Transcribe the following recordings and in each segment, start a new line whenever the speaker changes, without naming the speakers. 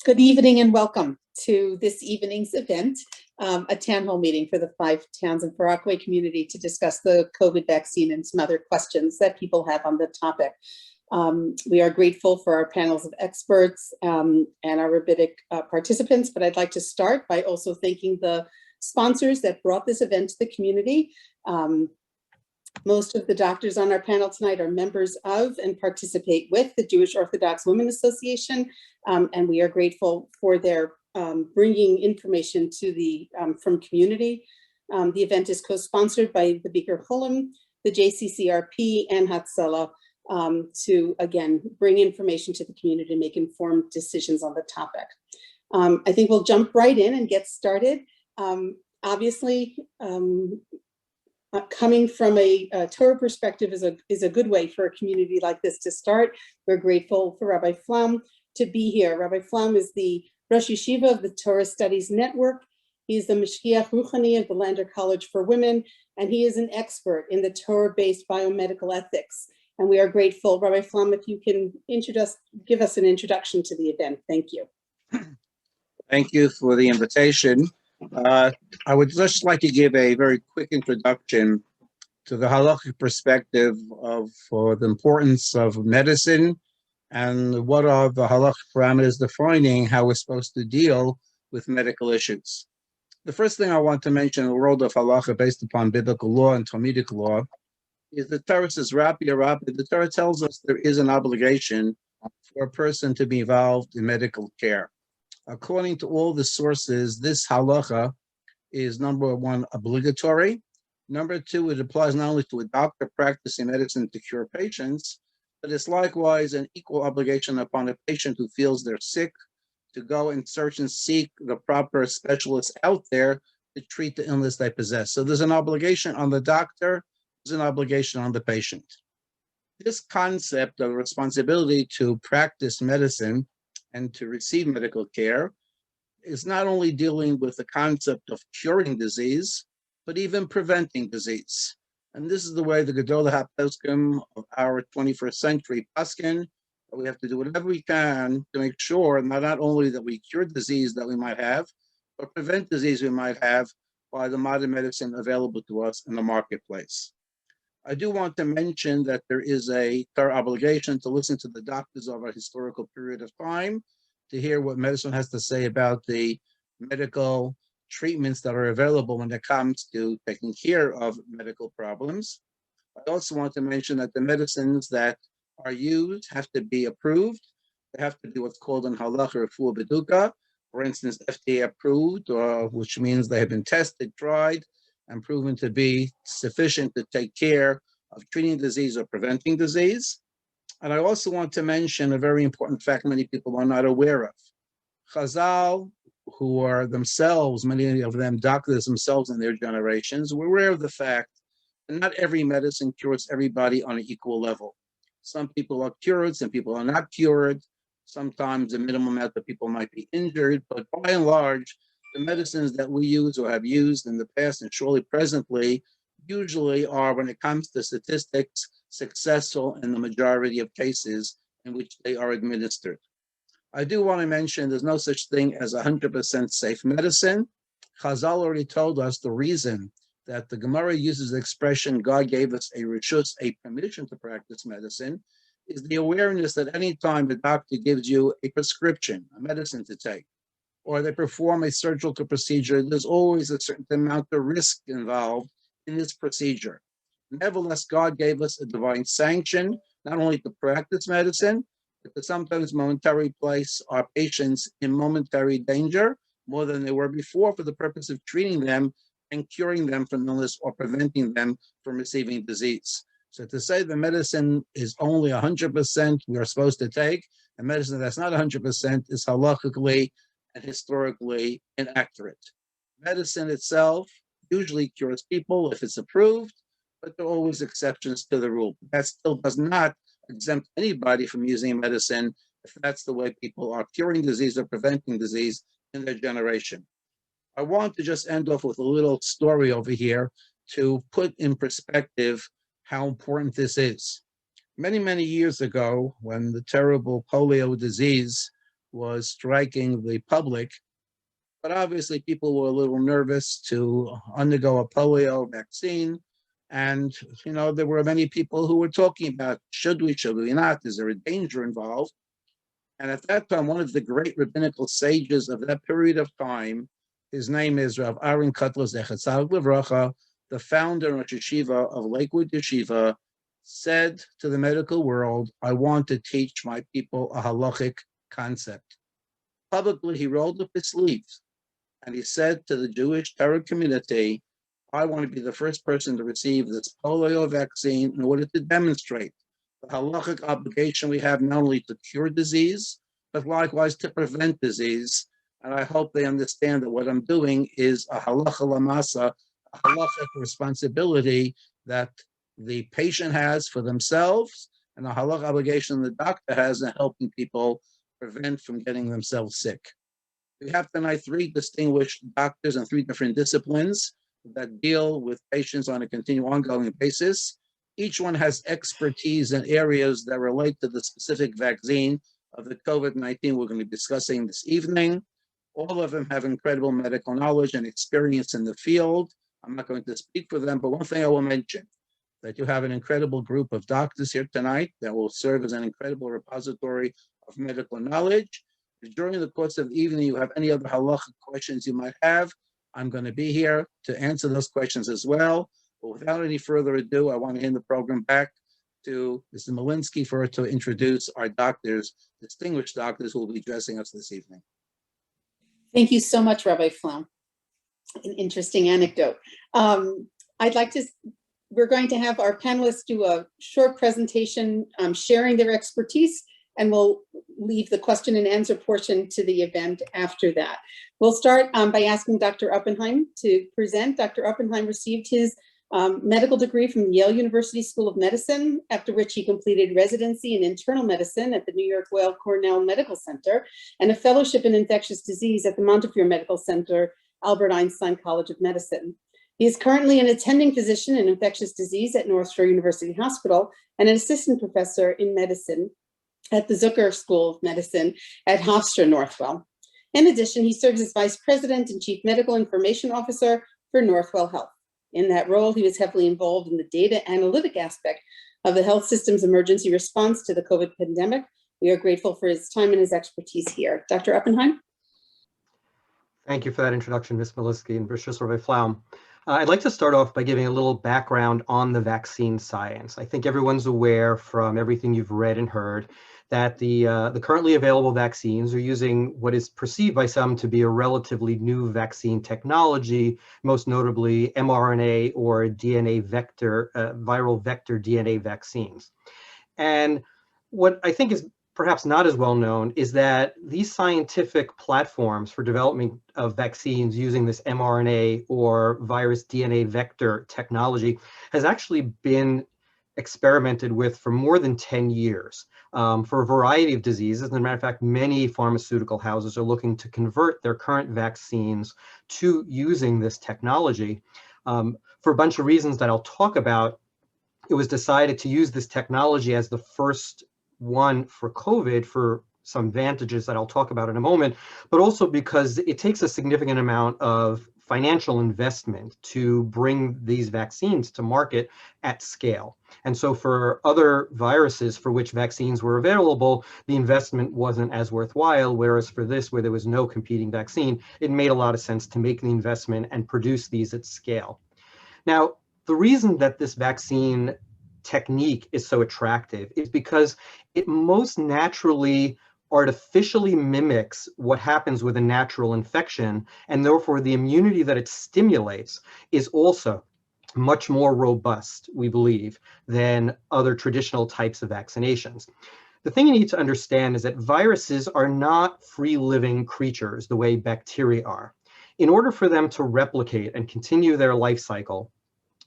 Good evening and welcome to this evening's event, a town hall meeting for the 5 towns of the Rockaway community to discuss the COVID vaccine and some other questions that people have on the topic. We are grateful for our panels of experts and our rabbinic participants, but I'd like to start by also thanking the sponsors that brought this event to the community. Most of the doctors on our panel tonight are members of and participate with the Jewish Orthodox Women Association, and we are grateful for their bringing information to the from community. The event is co-sponsored by the Bikur Cholim, the JCCRP, and Hatzalah to, again, bring information to the community and make informed decisions on the topic. I think we'll jump right in and get started. Obviously, coming from a Torah perspective is a good way for a community like this to start. We're grateful for Rabbi Flum to be here. Rabbi Flum is the Rosh Yeshiva of the Torah Studies Network. He's the Mishkiach Ruchani of the Lander College for Women, and he is an expert in the Torah-based biomedical ethics. And we are grateful. Rabbi Flum, if you can give us an introduction to the event. Thank you.
Thank you for the invitation. I would just like to give a very quick introduction to the halachic perspective of the importance of medicine and what are the halachic parameters defining how we're supposed to deal with medical issues. The first thing I want to mention in the world of halacha based upon biblical law and Talmudic law is the Torah says, the Torah tells us there is an obligation for a person to be involved in medical care. According to all the sources, this halacha is number one, obligatory. Number two, it applies not only to a doctor practicing medicine to cure patients, but it's likewise an equal obligation upon a patient who feels they're sick to go and search and seek the proper specialists out there to treat the illness they possess. So there's an obligation on the doctor, there's an obligation on the patient. This concept of responsibility to practice medicine and to receive medical care is not only dealing with the concept of curing disease, but even preventing disease. And this is the way the Gedolei HaPoskim of our 21st century paskin. We have to do whatever we can to make sure not only that we cure disease that we might have, but prevent disease we might have by the modern medicine available to us in the marketplace. I do want to mention that there is a Torah obligation to listen to the doctors of a historical period of time, to hear what medicine has to say about the medical treatments that are available when it comes to taking care of medical problems. I also want to mention that the medicines that are used have to be approved. They have to be what's called in halacha refuah beduka, for instance, FDA approved, which means they have been tested, tried, and proven to be sufficient to take care of treating disease or preventing disease. And I also want to mention a very important fact many people are not aware of. Chazal, who are themselves, many of them doctors themselves in their generations, were aware of the fact that not every medicine cures everybody on an equal level. Some people are cured, some people are not cured. Sometimes a minimum amount of people might be injured, but by and large, the medicines that we use or have used in the past and surely presently usually are, when it comes to statistics, successful in the majority of cases in which they are administered. I do want to mention there's no such thing as 100% safe medicine. Chazal already told us the reason that the Gemara uses the expression, God gave us a reshus, a permission to practice medicine, is the awareness that any time a doctor gives you a prescription, a medicine to take, or they perform a surgical procedure, there's always a certain amount of risk involved in this procedure. Nevertheless, God gave us a divine sanction, not only to practice medicine, but to sometimes momentarily place our patients in momentary danger more than they were before for the purpose of treating them and curing them from illness or preventing them from receiving disease. So to say the medicine is only 100% we are supposed to take, and medicine that's not 100% is halachically and historically inaccurate. Medicine itself usually cures people if it's approved, but there are always exceptions to the rule. That still does not exempt anybody from using medicine if that's the way people are curing disease or preventing disease in their generation. I want to just end off with a little story over here to put in perspective how important this is. Many, many years ago, when the terrible polio disease was striking the public. But obviously, people were a little nervous to undergo a polio vaccine. And, there were many people who were talking about, should we not? Is there a danger involved? And at that time, one of the great rabbinical sages of that period of time, his name is Rav Aaron Kotler Zechatzal Levracha, the founder and Rosh Yeshiva of Lakewood Yeshiva, said to the medical world, I want to teach my people a halachic concept. Publicly, he rolled up his sleeves and he said to the Jewish Torah community, I want to be the first person to receive this polio vaccine in order to demonstrate the halachic obligation we have not only to cure disease, but likewise to prevent disease. And I hope they understand that what I'm doing is a halacha lamasa, a halachic responsibility that the patient has for themselves and a halachic obligation the doctor has in helping people prevent from getting themselves sick. We have tonight three distinguished doctors in three different disciplines that deal with patients on a continual ongoing basis. Each one has expertise in areas that relate to the specific vaccine of the COVID-19 we're going to be discussing this evening. All of them have incredible medical knowledge and experience in the field. I'm not going to speak for them, but one thing I will mention, that you have an incredible group of doctors here tonight that will serve as an incredible repository of medical knowledge. If during the course of the evening you have any other halachic questions you might have, I'm going to be here to answer those questions as well. But without any further ado, I want to hand the program back to Mr. Malinsky for her to introduce our doctors, distinguished doctors who will be addressing us this evening.
Thank you so much, Rabbi Flaum. An interesting anecdote. We're going to have our panelists do a short presentation sharing their expertise, and we'll leave the question and answer portion to the event after that. We'll start by asking Dr. Oppenheim to present. Dr. Oppenheim received his medical degree from Yale University School of Medicine, after which he completed residency in internal medicine at the New York Weill Cornell Medical Center and a fellowship in infectious disease at the Montefiore Medical Center, Albert Einstein College of Medicine. He is currently an attending physician in infectious disease at North Shore University Hospital and an assistant professor in medicine at the Zucker School of Medicine at Hofstra Northwell. In addition, he serves as vice president and chief medical information officer for Northwell Health. In that role, he was heavily involved in the data analytic aspect of the health system's emergency response to the COVID pandemic. We are grateful for his time and his expertise here. Dr. Oppenheim?
Thank you for that introduction, Ms. Malinsky and British Rabbi Flaum. I'd like to start off by giving a little background on the vaccine science. I think everyone's aware from everything you've read and heard that the currently available vaccines are using what is perceived by some to be a relatively new vaccine technology, most notably mRNA or DNA vector, viral vector DNA vaccines. And what I think is perhaps not as well known is that these scientific platforms for development of vaccines using this mRNA or virus DNA vector technology has actually been experimented with for more than 10 years for a variety of diseases. As a matter of fact, many pharmaceutical houses are looking to convert their current vaccines to using this technology. For a bunch of reasons that I'll talk about, it was decided to use this technology as the first one for COVID for some advantages that I'll talk about in a moment, but also because it takes a significant amount of financial investment to bring these vaccines to market at scale. And so for other viruses for which vaccines were available, the investment wasn't as worthwhile, whereas for this, where there was no competing vaccine, it made a lot of sense to make the investment and produce these at scale. Now, the reason that this vaccine technique is so attractive is because it most naturally artificially mimics what happens with a natural infection, and therefore the immunity that it stimulates is also much more robust, we believe, than other traditional types of vaccinations. The thing you need to understand is that viruses are not free-living creatures the way bacteria are. In order for them to replicate and continue their life cycle,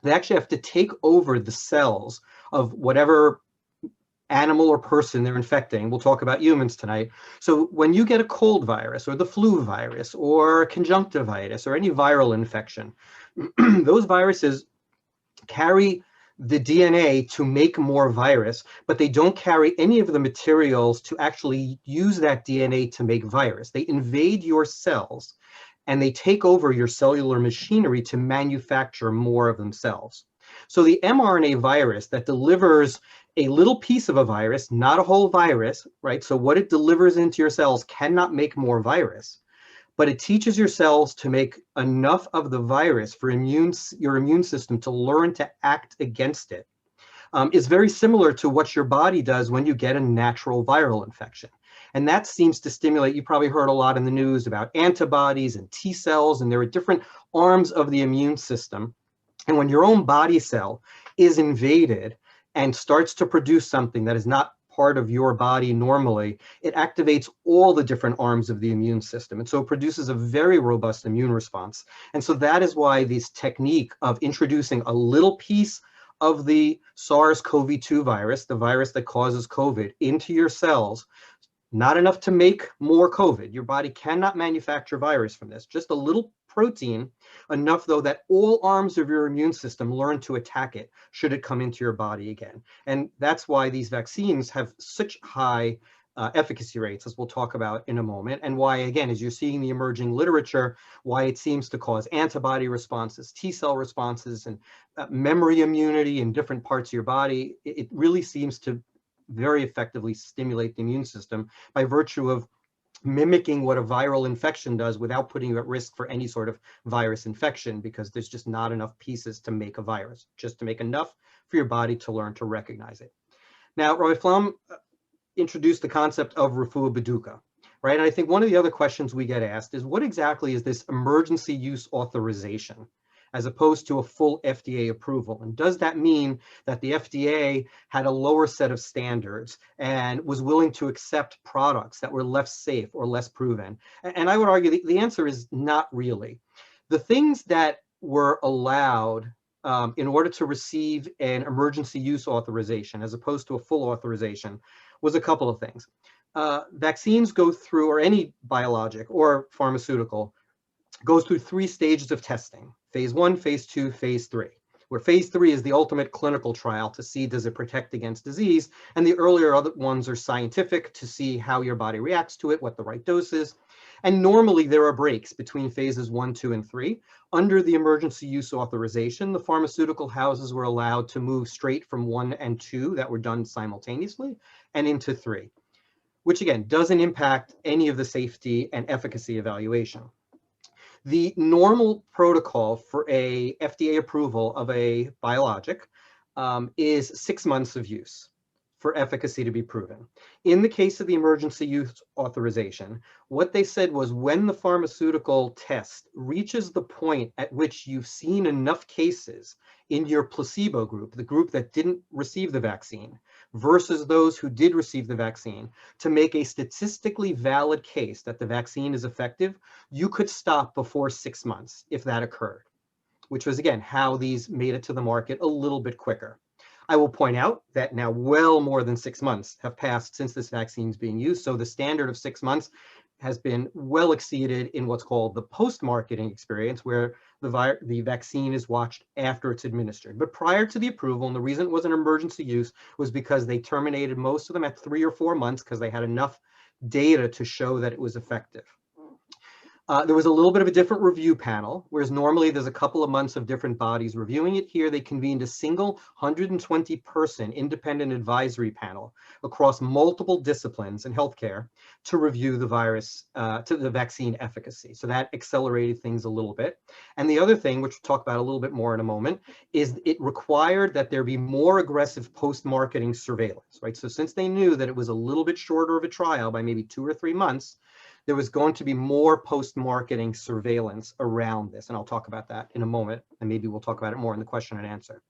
they actually have to take over the cells of whatever animal or person they're infecting. We'll talk about humans tonight. So when you get a cold virus or the flu virus or conjunctivitis or any viral infection, those viruses carry the DNA to make more virus, but they don't carry any of the materials to actually use that DNA to make virus. They invade your cells and they take over your cellular machinery to manufacture more of themselves. So the mRNA virus that delivers a little piece of a virus, not a whole virus, right? So what it delivers into your cells cannot make more virus, but it teaches your cells to make enough of the virus for your immune system to learn to act against it. Is very similar to what your body does when you get a natural viral infection. And that seems to stimulate, you probably heard a lot in the news about antibodies and T cells, and there are different arms of the immune system. And when your own body cell is invaded and starts to produce something that is not part of your body normally, it activates all the different arms of the immune system. And so it produces a very robust immune response. And so that is why this technique of introducing a little piece of the SARS-CoV-2 virus, the virus that causes COVID, into your cells, not enough to make more COVID. Your body cannot manufacture virus from this, just a little protein, enough though that all arms of your immune system learn to attack it should it come into your body again. And that's why these vaccines have such high efficacy rates, as we'll talk about in a moment, and why, again, as you're seeing the emerging literature, why it seems to cause antibody responses, T cell responses, and memory immunity in different parts of your body. It really seems to very effectively stimulate the immune system by virtue of mimicking what a viral infection does without putting you at risk for any sort of virus infection, because there's just not enough pieces to make a virus, just to make enough for your body to learn to recognize it. Now, Roy Flum introduced the concept of refuah baduka, right? And I think one of the other questions we get asked is, what exactly is this emergency use authorization as opposed to a full FDA approval? And does that mean that the FDA had a lower set of standards and was willing to accept products that were less safe or less proven? And I would argue the answer is not really. The things that were allowed in order to receive an emergency use authorization as opposed to a full authorization was a couple of things. Vaccines go through, or any biologic or pharmaceutical, goes through 3 stages of testing: phase 1, phase 2, phase 3, where phase 3 is the ultimate clinical trial to see does it protect against disease, and the earlier other ones are scientific to see how your body reacts to it, what the right dose is. And normally there are breaks between phases 1, 2, and 3. Under the emergency use authorization, the pharmaceutical houses were allowed to move straight from 1 and 2 that were done simultaneously and into 3, which again doesn't impact any of the safety and efficacy evaluation. The normal protocol for a FDA approval of a biologic is 6 months of use for efficacy to be proven. In the case of the emergency use authorization, what they said was, when the pharmaceutical test reaches the point at which you've seen enough cases in your placebo group, the group that didn't receive the vaccine, versus those who did receive the vaccine, to make a statistically valid case that the vaccine is effective, you could stop before 6 months if that occurred, which was, again, how these made it to the market a little bit quicker. I will point out that now well more than 6 months have passed since this vaccine is being used. So the standard of 6 months has been well exceeded in what's called the post-marketing experience, where the vaccine is watched after it's administered. But prior to the approval, and the reason it was an emergency use was because they terminated most of them at 3 or 4 months because they had enough data to show that it was effective. There was a little bit of a different review panel, whereas normally there's a couple of months of different bodies reviewing it. Here, they convened a single 120-person independent advisory panel across multiple disciplines in healthcare to review the virus, to the vaccine efficacy. So that accelerated things a little bit. And the other thing, which we'll talk about a little bit more in a moment, is it required that there be more aggressive post-marketing surveillance, right? So since they knew that it was a little bit shorter of a trial by maybe 2 or 3 months, there was going to be more post-marketing surveillance around this. And I'll talk about that in a moment, and maybe we'll talk about it more in the question and answer.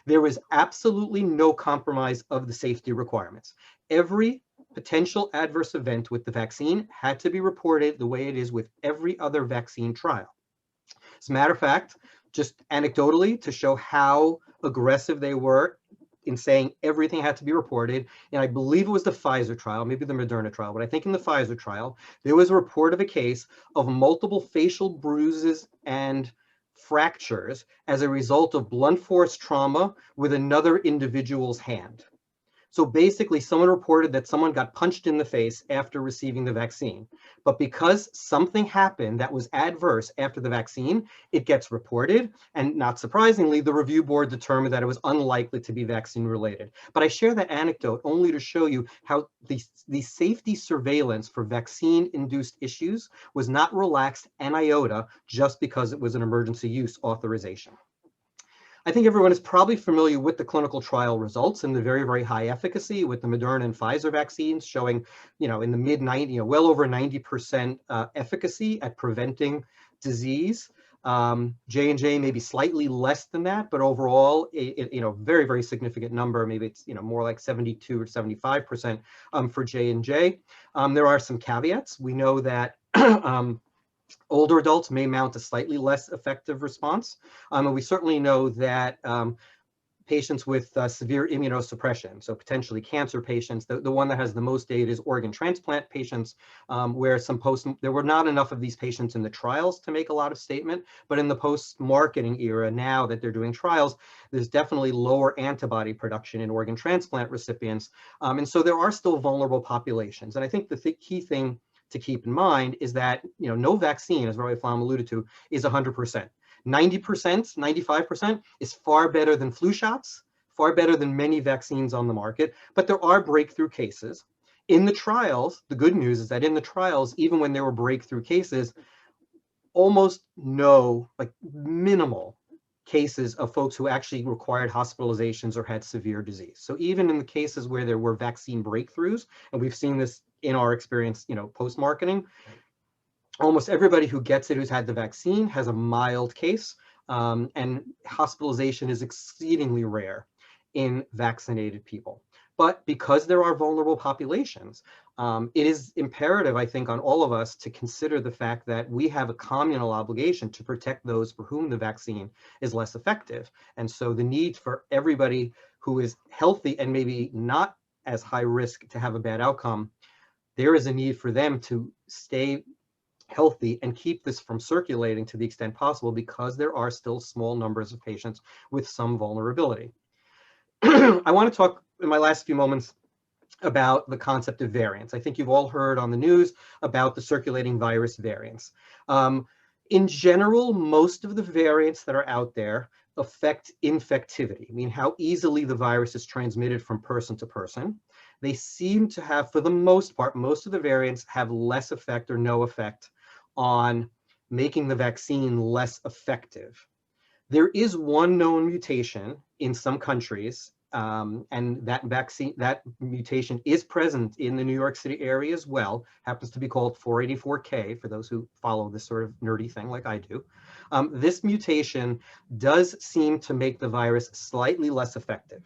There was absolutely no compromise of the safety requirements. Every potential adverse event with the vaccine had to be reported the way it is with every other vaccine trial. As a matter of fact, just anecdotally, to show how aggressive they were in saying everything had to be reported, and I believe it was the Pfizer trial, maybe the Moderna trial, but I think in the Pfizer trial, there was a report of a case of multiple facial bruises and fractures as a result of blunt force trauma with another individual's hand. So basically, someone reported that someone got punched in the face after receiving the vaccine. But because something happened that was adverse after the vaccine, it gets reported. And not surprisingly, the review board determined that it was unlikely to be vaccine related. But I share that anecdote only to show you how the safety surveillance for vaccine-induced issues was not relaxed an iota just because it was an emergency use authorization. I think everyone is probably familiar with the clinical trial results and the very, very high efficacy with the Moderna and Pfizer vaccines showing, in the mid 90, well over 90% efficacy at preventing disease. J&J maybe slightly less than that, but overall, very, very significant number. Maybe it's, more like 72 or 75% for J&J. There are some caveats. We know that older adults may mount a slightly less effective response. And we certainly know that patients with severe immunosuppression, so potentially cancer patients, the one that has the most data is organ transplant patients, where there were not enough of these patients in the trials to make a lot of statement, but in the post-marketing era, now that they're doing trials, there's definitely lower antibody production in organ transplant recipients. And so there are still vulnerable populations. And I think the key thing to keep in mind is that no vaccine, as Roy Flom alluded to, is 100%. 90%, 95% is far better than flu shots, far better than many vaccines on the market, but there are breakthrough cases. In the trials, the good news is that in the trials, even when there were breakthrough cases, almost no, minimal cases of folks who actually required hospitalizations or had severe disease. So even in the cases where there were vaccine breakthroughs, and we've seen this in our experience, post-marketing, almost everybody who gets it who's had the vaccine has a mild case, and hospitalization is exceedingly rare in vaccinated people. But because there are vulnerable populations, it is imperative, I think, on all of us to consider the fact that we have a communal obligation to protect those for whom the vaccine is less effective. And so the need for everybody who is healthy and maybe not as high risk to have a bad outcome, there is a need for them to stay healthy and keep this from circulating to the extent possible, because there are still small numbers of patients with some vulnerability. I want to talk in my last few moments about the concept of variants. I think you've all heard on the news about the circulating virus variants. In general, most of the variants that are out there affect infectivity, I mean how easily the virus is transmitted from person to person. They seem to have, for the most part, most of the variants have less effect or no effect on making the vaccine less effective. There is one known mutation in some countries, and that mutation is present in the New York City area as well, happens to be called 484K for those who follow this sort of nerdy thing like I do. This mutation does seem to make the virus slightly less effective.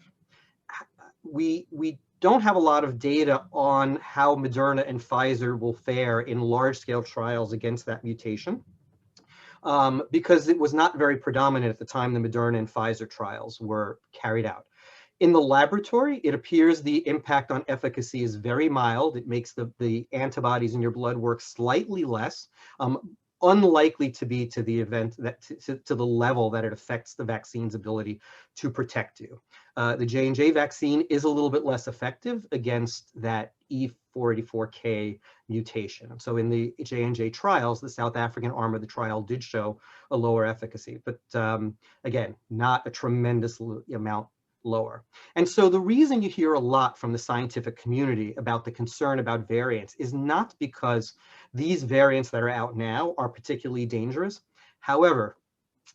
We don't have a lot of data on how Moderna and Pfizer will fare in large-scale trials against that mutation, because it was not very predominant at the time the Moderna and Pfizer trials were carried out. In the laboratory, it appears the impact on efficacy is very mild. It makes the antibodies in your blood work slightly less, unlikely to be to the event that to the level that it affects the vaccine's ability to protect you. The J&J vaccine is a little bit less effective against that E484K mutation. So in the J&J trials, the South African arm of the trial did show a lower efficacy, but again, not a tremendous amount lower. And so the reason you hear a lot from the scientific community about the concern about variants is not because these variants that are out now are particularly dangerous. However,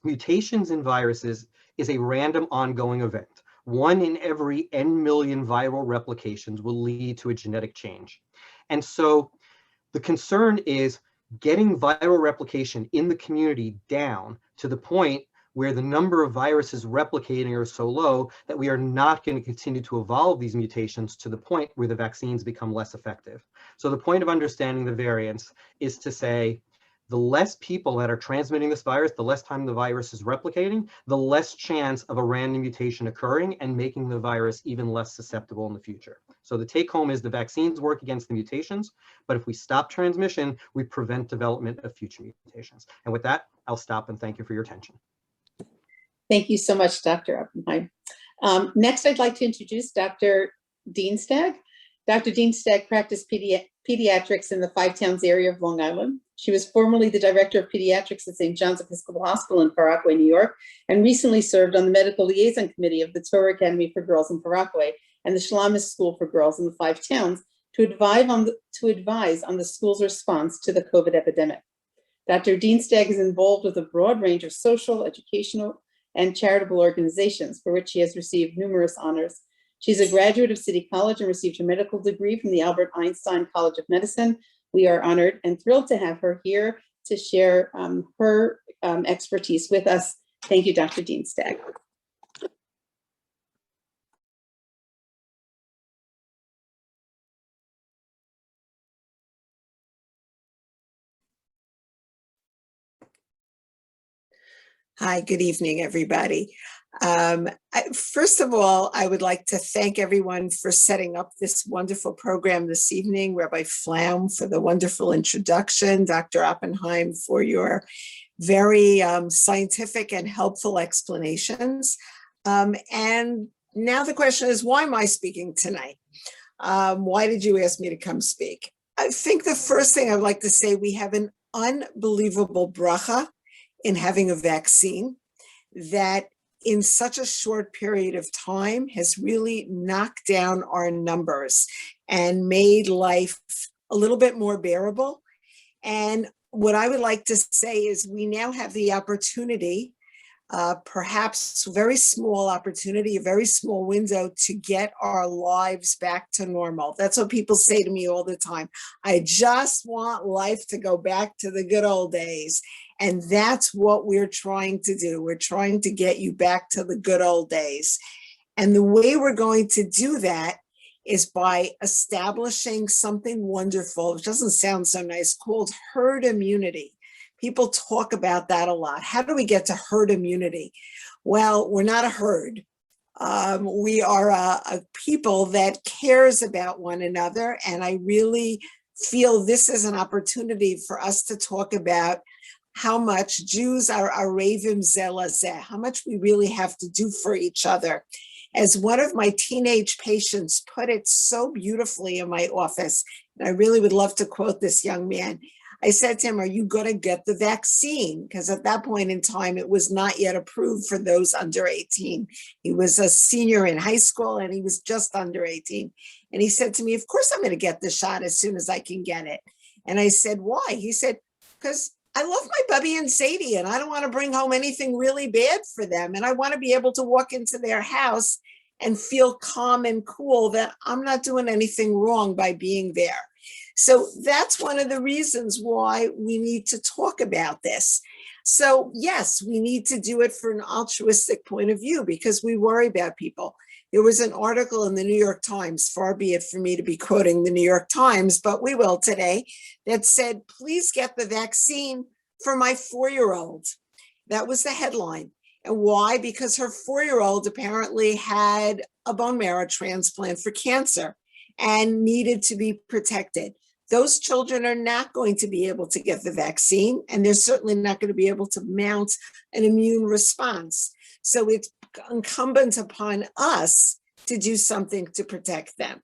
mutations in viruses is a random ongoing event. 1 in every N million viral replications will lead to a genetic change. And so the concern is getting viral replication in the community down to the point where the number of viruses replicating are so low that we are not going to continue to evolve these mutations to the point where the vaccines become less effective. So the point of understanding the variants is to say, the less people that are transmitting this virus, the less time the virus is replicating, the less chance of a random mutation occurring and making the virus even less susceptible in the future. So the take home is the vaccines work against the mutations, but if we stop transmission, we prevent development of future mutations. And with that, I'll stop and thank you for your attention.
Thank you so much, Dr. Oppenheim. Next, I'd like to introduce Dr. Dienstag. Dr. Dienstag practiced pediatrics in the Five Towns area of Long Island. She was formerly the director of pediatrics at St. John's Episcopal Hospital in Rockaway, New York, and recently served on the medical liaison committee of the Torah Academy for Girls in Rockaway and the Shalamis School for Girls in the Five Towns to advise on the school's response to the COVID epidemic. Dr. Dienstag is involved with a broad range of social, educational, and charitable organizations for which she has received numerous honors. She's a graduate of City College and received her medical degree from the Albert Einstein College of Medicine. We are honored and thrilled to have her here to share her expertise with us. Thank you, Dr. Dienstag.
Hi, good evening, everybody. First of all, I would like to thank everyone for setting up this wonderful program this evening, Rabbi Flaum for the wonderful introduction, Dr. Oppenheim for your very scientific and helpful explanations. And now the question is, why am I speaking tonight? Why did you ask me to come speak? I think the first thing I'd like to say, we have an unbelievable bracha in having a vaccine that in such a short period of time has really knocked down our numbers and made life a little bit more bearable. And what I would like to say is we now have the opportunity, perhaps a very small opportunity, a very small window to get our lives back to normal. That's what people say to me all the time. I just want life to go back to the good old days. And that's what we're trying to do. We're trying to get you back to the good old days. And the way we're going to do that is by establishing something wonderful, which doesn't sound so nice, called herd immunity. People talk about that a lot. How do we get to herd immunity? Well, we're not a herd. We are a people that cares about one another. And I really feel this is an opportunity for us to talk about how much Jews are aravim zeh lazeh, how much we really have to do for each other. As one of my teenage patients put it so beautifully in my office, and I really would love to quote this young man. I said to him, are you going to get the vaccine? Because at that point in time, it was not yet approved for those under 18. He was a senior in high school and he was just under 18. And he said to me, of course I'm going to get the shot as soon as I can get it. And I said, why? He said, because I love my Bubby and Sadie, and I don't want to bring home anything really bad for them. And I want to be able to walk into their house and feel calm and cool that I'm not doing anything wrong by being there. So that's one of the reasons why we need to talk about this. So yes, we need to do it for an altruistic point of view because we worry about people. There was an article in the New York Times, far be it for me to be quoting the New York Times, but we will today, that said, please get the vaccine for my 4-year-old. That was the headline. And why? Because her 4-year-old apparently had a bone marrow transplant for cancer and needed to be protected. Those children are not going to be able to get the vaccine, and they're certainly not going to be able to mount an immune response. So it's incumbent upon us to do something to protect them.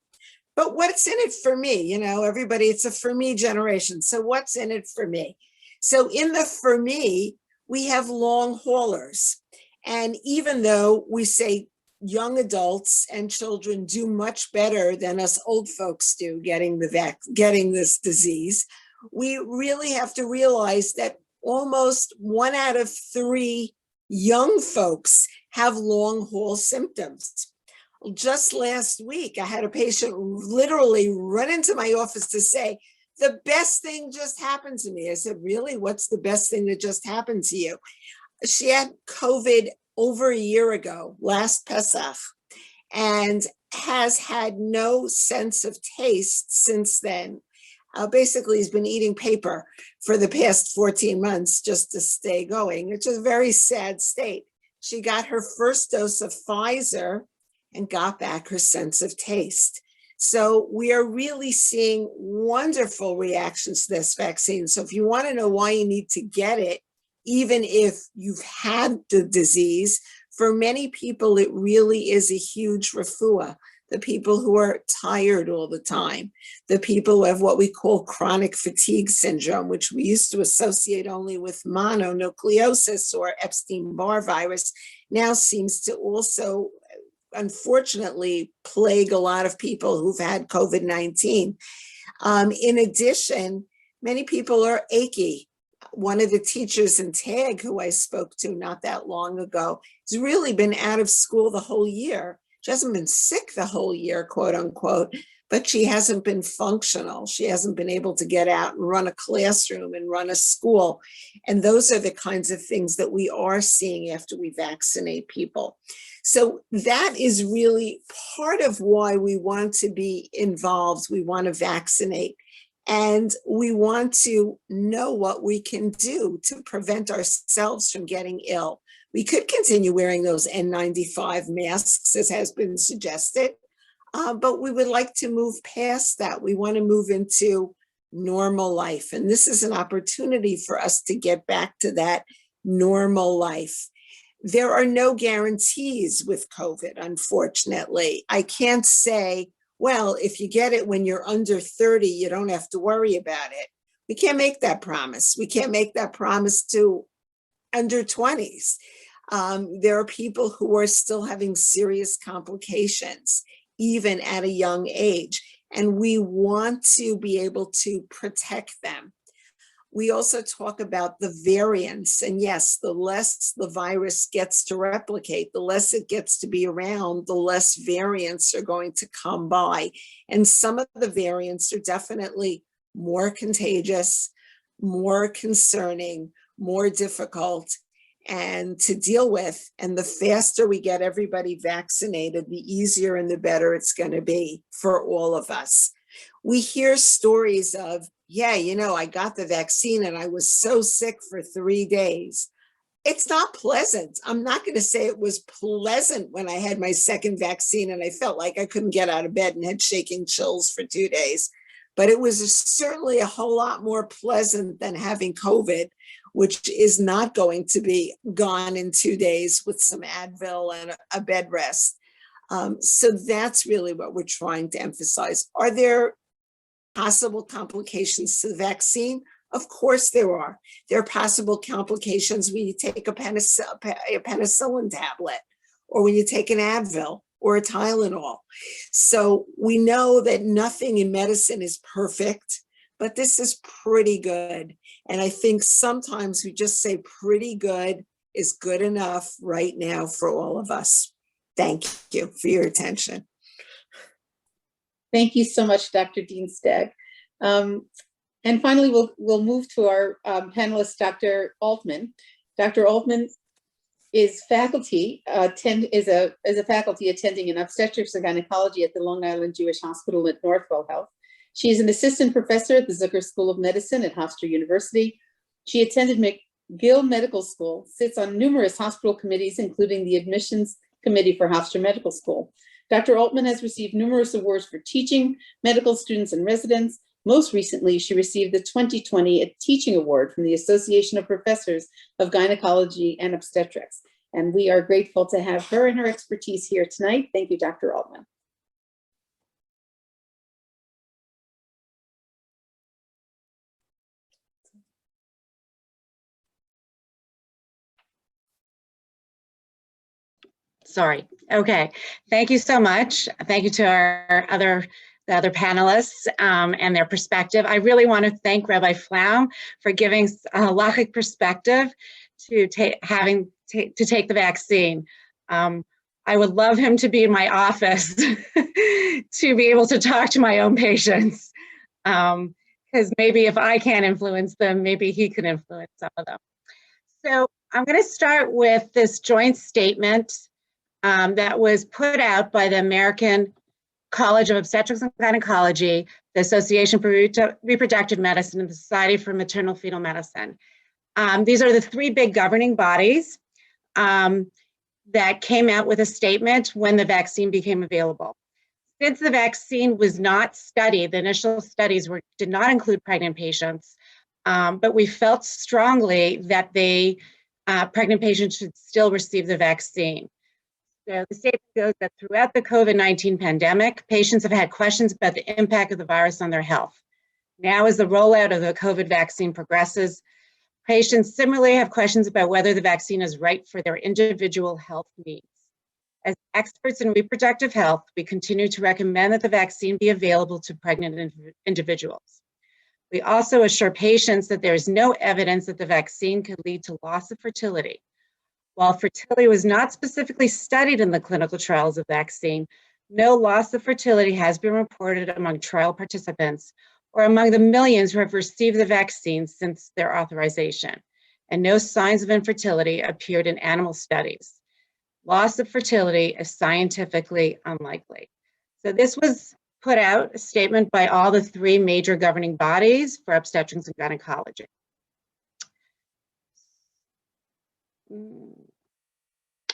But what's in it for me? You know, everybody, it's a for me generation. So what's in it for me? So in the for me, we have long haulers. And even though we say young adults and children do much better than us old folks do getting this disease, we really have to realize that almost 1 out of 3 young folks have long haul symptoms. Just last week, I had a patient literally run into my office to say, the best thing just happened to me. I said, really? What's the best thing that just happened to you? She had COVID over a year ago, last Pesach, and has had no sense of taste since then. Basically, he's been eating paper for the past 14 months just to stay going. It's a very sad state. She got her first dose of Pfizer and got back her sense of taste. So we are really seeing wonderful reactions to this vaccine. So if you want to know why you need to get it, even if you've had the disease, for many people, it really is a huge refuah. The people who are tired all the time, the people who have what we call chronic fatigue syndrome, which we used to associate only with mononucleosis or Epstein-Barr virus, now seems to also, unfortunately, plague a lot of people who've had COVID-19. In addition, many people are achy. One of the teachers in TAG who I spoke to not that long ago has really been out of school the whole year. She hasn't been sick the whole year, quote unquote, but she hasn't been functional. She hasn't been able to get out and run a classroom and run a school. And those are the kinds of things that we are seeing after we vaccinate people. So that is really part of why we want to be involved. We want to vaccinate. And we want to know what we can do to prevent ourselves from getting ill. We could continue wearing those N95 masks, as has been suggested, but we would like to move past that. We want to move into normal life. And this is an opportunity for us to get back to that normal life. There are no guarantees with COVID, unfortunately. I can't say, well, if you get it when you're under 30, you don't have to worry about it. We can't make that promise. We can't make that promise to under 20s. There are people who are still having serious complications, even at a young age, and we want to be able to protect them. We also talk about the variants, and yes, the less the virus gets to replicate, the less it gets to be around, the less variants are going to come by. And some of the variants are definitely more contagious, more concerning, more difficult and to deal with. And the faster we get everybody vaccinated, the easier and the better it's going to be for all of us. We hear stories of, yeah, you know, I got the vaccine and I was so sick for 3 days. It's not pleasant. I'm not going to say it was pleasant when I had my second vaccine and I felt like I couldn't get out of bed and had shaking chills for 2 days. But it was certainly a whole lot more pleasant than having COVID, which is not going to be gone in 2 days with some Advil and a bed rest. So that's really what we're trying to emphasize. Are there possible complications to the vaccine? Of course there are. There are possible complications when you take a penicillin tablet, or when you take an Advil or a Tylenol. So we know that nothing in medicine is perfect, but this is pretty good. And I think sometimes we just say pretty good is good enough right now for all of us. Thank you for your attention.
Thank you so much, Dr. Dienstag. And finally, we'll move to our panelist, Dr. Altman. Dr. Altman is faculty, is a faculty attending in obstetrics and gynecology at the Long Island Jewish Hospital at Northwell Health. She is an assistant professor at the Zucker School of Medicine at Hofstra University. She attended McGill Medical School, sits on numerous hospital committees, including the admissions committee for Hofstra Medical School. Dr. Altman has received numerous awards for teaching medical students and residents. Most recently, she received the 2020 Teaching Award from the Association of Professors of Gynecology and Obstetrics. And we are grateful to have her and her expertise here tonight. Thank you, Dr. Altman.
Sorry. Okay. Thank you so much. Thank you to the other panelists and their perspective. I really want to thank Rabbi Flaum for giving a halachic perspective to take the vaccine. I would love him to be in my office to be able to talk to my own patients. Because maybe if I can't influence them, maybe he can influence some of them. So I'm going to start with this joint statement that was put out by the American College of Obstetrics and Gynecology, the Association for Reproductive Medicine, and the Society for Maternal Fetal Medicine. These are the three big governing bodies that came out with a statement when the vaccine became available. Since the vaccine was not studied, the initial studies did not include pregnant patients, but we felt strongly that pregnant patients should still receive the vaccine. So the statement goes that throughout the COVID-19 pandemic, patients have had questions about the impact of the virus on their health. Now, as the rollout of the COVID vaccine progresses, patients similarly have questions about whether the vaccine is right for their individual health needs. As experts in reproductive health, we continue to recommend that the vaccine be available to pregnant individuals. We also assure patients that there is no evidence that the vaccine could lead to loss of fertility. While fertility was not specifically studied in the clinical trials of vaccine, no loss of fertility has been reported among trial participants or among the millions who have received the vaccine since their authorization, and no signs of infertility appeared in animal studies. Loss of fertility is scientifically unlikely. So this was put out, a statement by all the 3 major governing bodies for obstetrics and gynecology.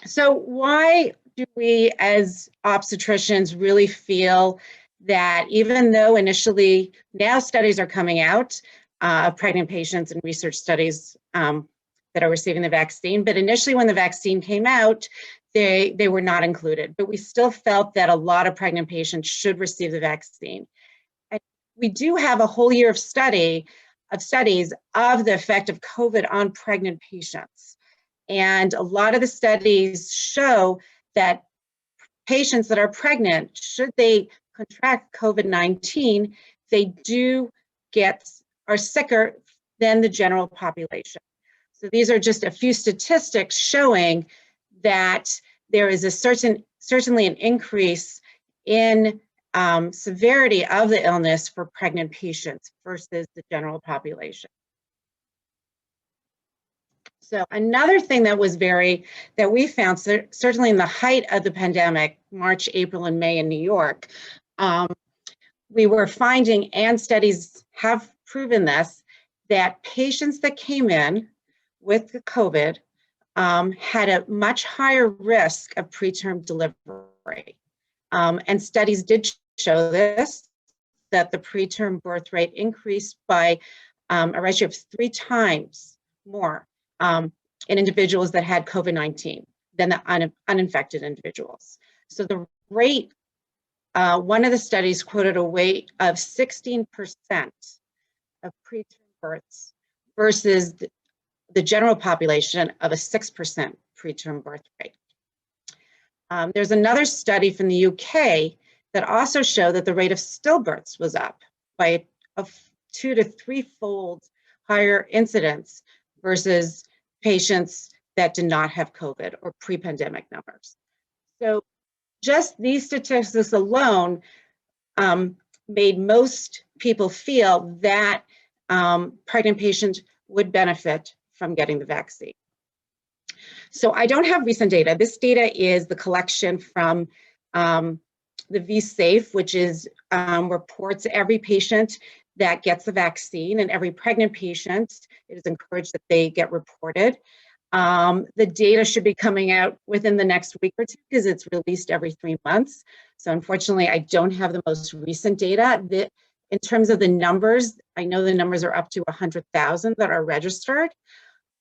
So why do we as obstetricians really feel that even though initially, now studies are coming out of pregnant patients and research studies that are receiving the vaccine, but initially when the vaccine came out, they were not included, but we still felt that a lot of pregnant patients should receive the vaccine. And we do have a whole year of studies of the effect of COVID on pregnant patients. And a lot of the studies show that patients that are pregnant, should they contract COVID-19, they are sicker than the general population. So these are just a few statistics showing that there is certainly an increase in severity of the illness for pregnant patients versus the general population. So another thing that we found, certainly in the height of the pandemic, March, April, and May in New York, we were finding, and studies have proven this, that patients that came in with the COVID had a much higher risk of preterm delivery. And studies did show this, that the preterm birth rate increased by a ratio of 3 times more in individuals that had COVID-19 than the uninfected individuals. So the rate, one of the studies quoted a rate of 16% of preterm births versus the general population of a 6% preterm birth rate. There's another study from the UK that also showed that the rate of stillbirths was up by a 2 to 3-fold higher incidence versus patients that did not have COVID or pre-pandemic numbers. So just these statistics alone made most people feel that pregnant patients would benefit from getting the vaccine. So I don't have recent data. This data is the collection from the vSafe, which is reports every patient that gets the vaccine, and every pregnant patient, it is encouraged that they get reported. The data should be coming out within the next week or 2 because it's released every 3 months. So unfortunately, I don't have the most recent data. In terms of the numbers, I know the numbers are up to 100,000 that are registered.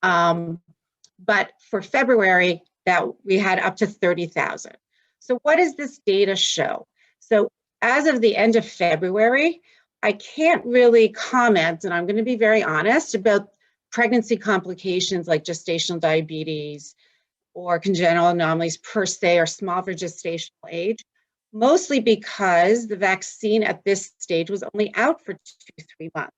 But for February, that we had up to 30,000. So what does this data show? So as of the end of February, I can't really comment, and I'm going to be very honest, about pregnancy complications like gestational diabetes or congenital anomalies per se, or small for gestational age, mostly because the vaccine at this stage was only out for 2 to 3 months.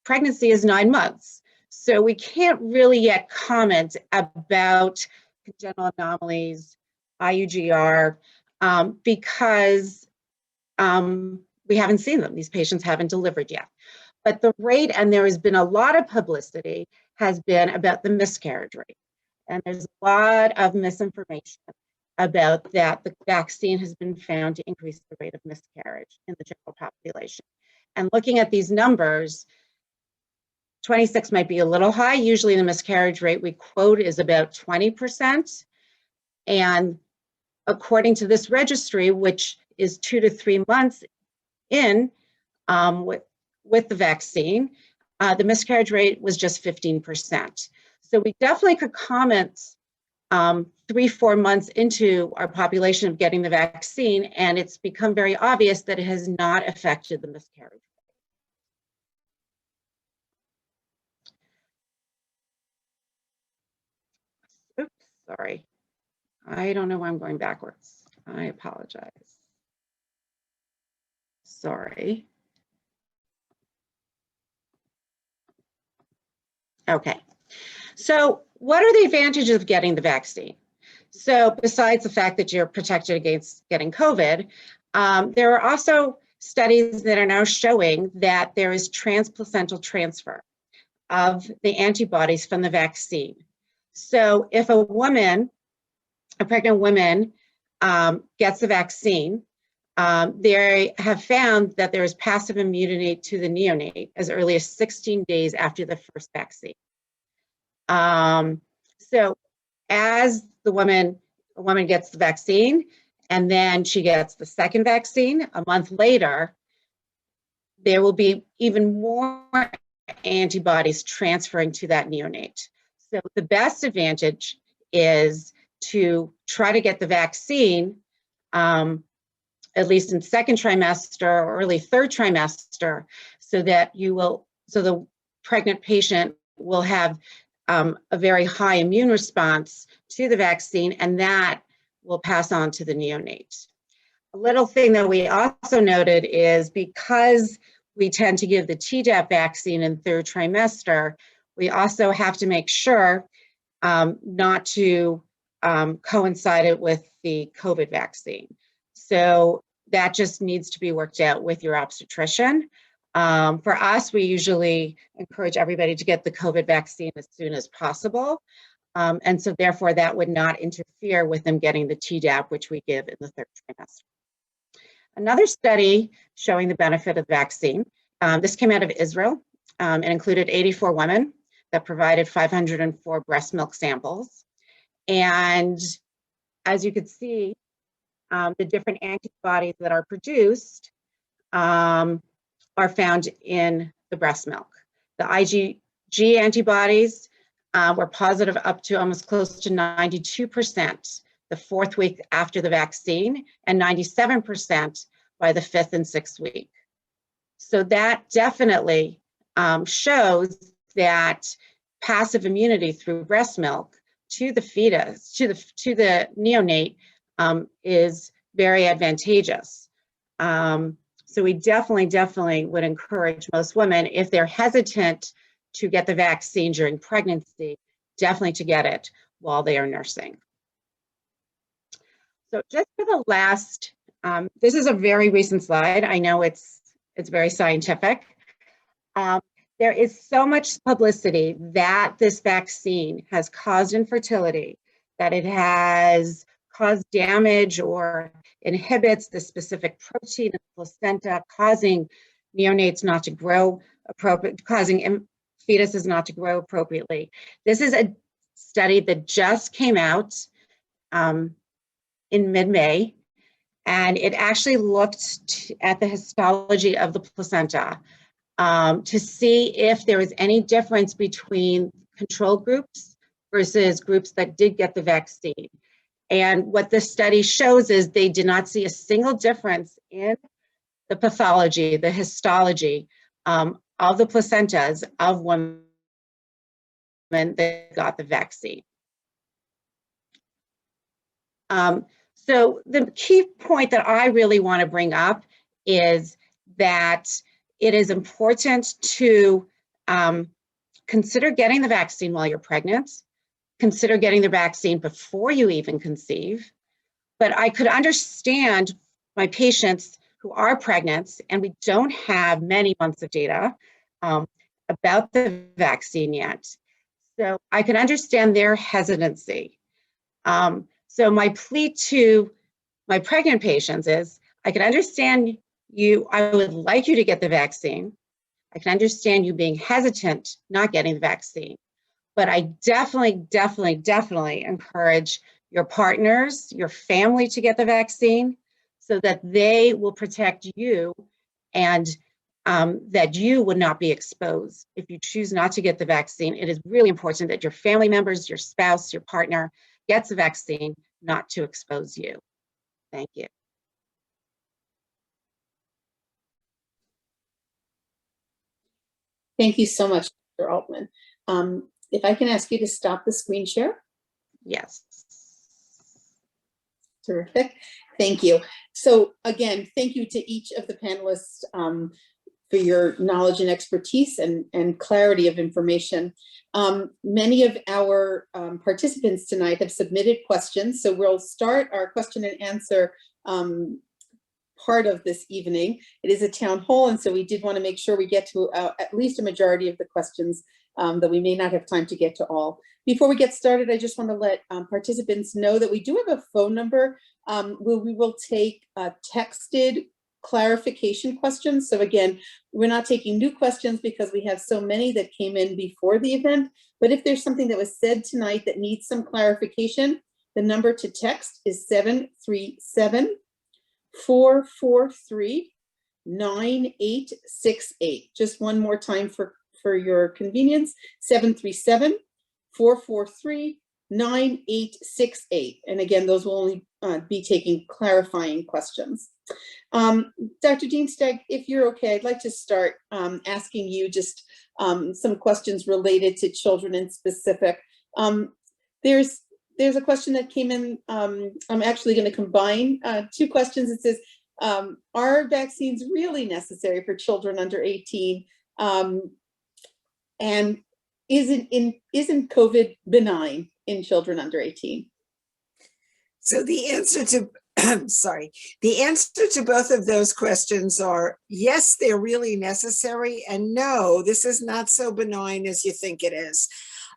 Pregnancy is 9 months. So we can't really yet comment about congenital anomalies, IUGR, because we haven't seen them. These patients haven't delivered yet. But the rate, and there has been a lot of publicity, has been about the miscarriage rate. And there's a lot of misinformation about that. The vaccine has been found to increase the rate of miscarriage in the general population. And looking at these numbers, 26 might be a little high. Usually the miscarriage rate we quote is about 20%. And according to this registry, which is 2 to 3 months in with the vaccine, the miscarriage rate was just 15%. So we definitely could comment 3-4 months into our population of getting the vaccine, and it's become very obvious that it has not affected the miscarriage. Oops, sorry. I don't know why I'm going backwards. I apologize. Sorry. Okay. So what are the advantages of getting the vaccine? So besides the fact that you're protected against getting COVID, there are also studies that are now showing that there is transplacental transfer of the antibodies from the vaccine. So if a pregnant woman gets the vaccine, they have found that there is passive immunity to the neonate as early as 16 days after the first vaccine. So as a woman gets the vaccine and then she gets the second vaccine a month later, there will be even more antibodies transferring to that neonate. So the best advantage is to try to get the vaccine at least in second trimester or early third trimester, so that the pregnant patient will have a very high immune response to the vaccine, and that will pass on to the neonate. A little thing that we also noted is because we tend to give the Tdap vaccine in third trimester, we also have to make sure not to coincide it with the COVID vaccine. So that just needs to be worked out with your obstetrician. For us, we usually encourage everybody to get the COVID vaccine as soon as possible. And so therefore that would not interfere with them getting the Tdap, which we give in the third trimester. Another study showing the benefit of the vaccine, this came out of Israel. It included 84 women that provided 504 breast milk samples. And as you could see, the different antibodies that are produced are found in the breast milk. The IgG antibodies were positive up to almost close to 92% the 4th week after the vaccine, and 97% by the 5th and 6th week. So that definitely shows that passive immunity through breast milk to the fetus, to the neonate, is very advantageous. So we definitely would encourage most women, if they're hesitant to get the vaccine during pregnancy, definitely to get it while they are nursing. So just for the last, this is a very recent slide. I know it's very scientific. There is so much publicity that this vaccine has caused infertility, that it has caused damage or inhibits the specific protein in the placenta, causing neonates not to grow appropriately, causing fetuses not to grow appropriately. This is a study that just came out in mid-May, and it actually looked at the histology of the placenta to see if there was any difference between control groups versus groups that did get the vaccine. And what this study shows is they did not see a single difference in the pathology, the histology of the placentas of women that got the vaccine. So the key point that I really want to bring up is that it is important to consider getting the vaccine while you're pregnant. Consider getting the vaccine before you even conceive. But I could understand my patients who are pregnant, and we don't have many months of data about the vaccine yet. So I can understand their hesitancy. So my plea to my pregnant patients is, I can understand you, I would like you to get the vaccine. I can understand you being hesitant not getting the vaccine. But I definitely encourage your partners, your family to get the vaccine so that they will protect you and that you would not be exposed if you choose not to get the vaccine. It is really important that your family members, your spouse, your partner gets the vaccine, not to expose you. Thank you.
Thank you so much, Dr. Altman. If I can ask you to stop the screen share.
Yes.
Terrific. Thank you. So again, thank you to each of the panelists for your knowledge and expertise and clarity of information. Many of our participants tonight have submitted questions, so we'll start our question and answer part of this evening. It is a town hall, and so we did want to make sure we get to at least a majority of the questions that we may not have time to get to all. Before we get started, I just want to let participants know that we do have a phone number where we will take texted clarification questions. So again, we're not taking new questions because we have so many that came in before the event, but if there's something that was said tonight that needs some clarification, the number to text is 737-443-9868. Just one more time for your convenience, 737-443-9868. And again, those will only be taking clarifying questions. Dr. Dienstag, if you're okay, I'd like to start asking you just some questions related to children in specific. There's a question that came in. I'm actually going to combine two questions. It says, are vaccines really necessary for children under 18? And isn't COVID benign in children under 18?
So the answer to the answer to both of those questions are yes, they're really necessary, and no, this is not so benign as you think it is.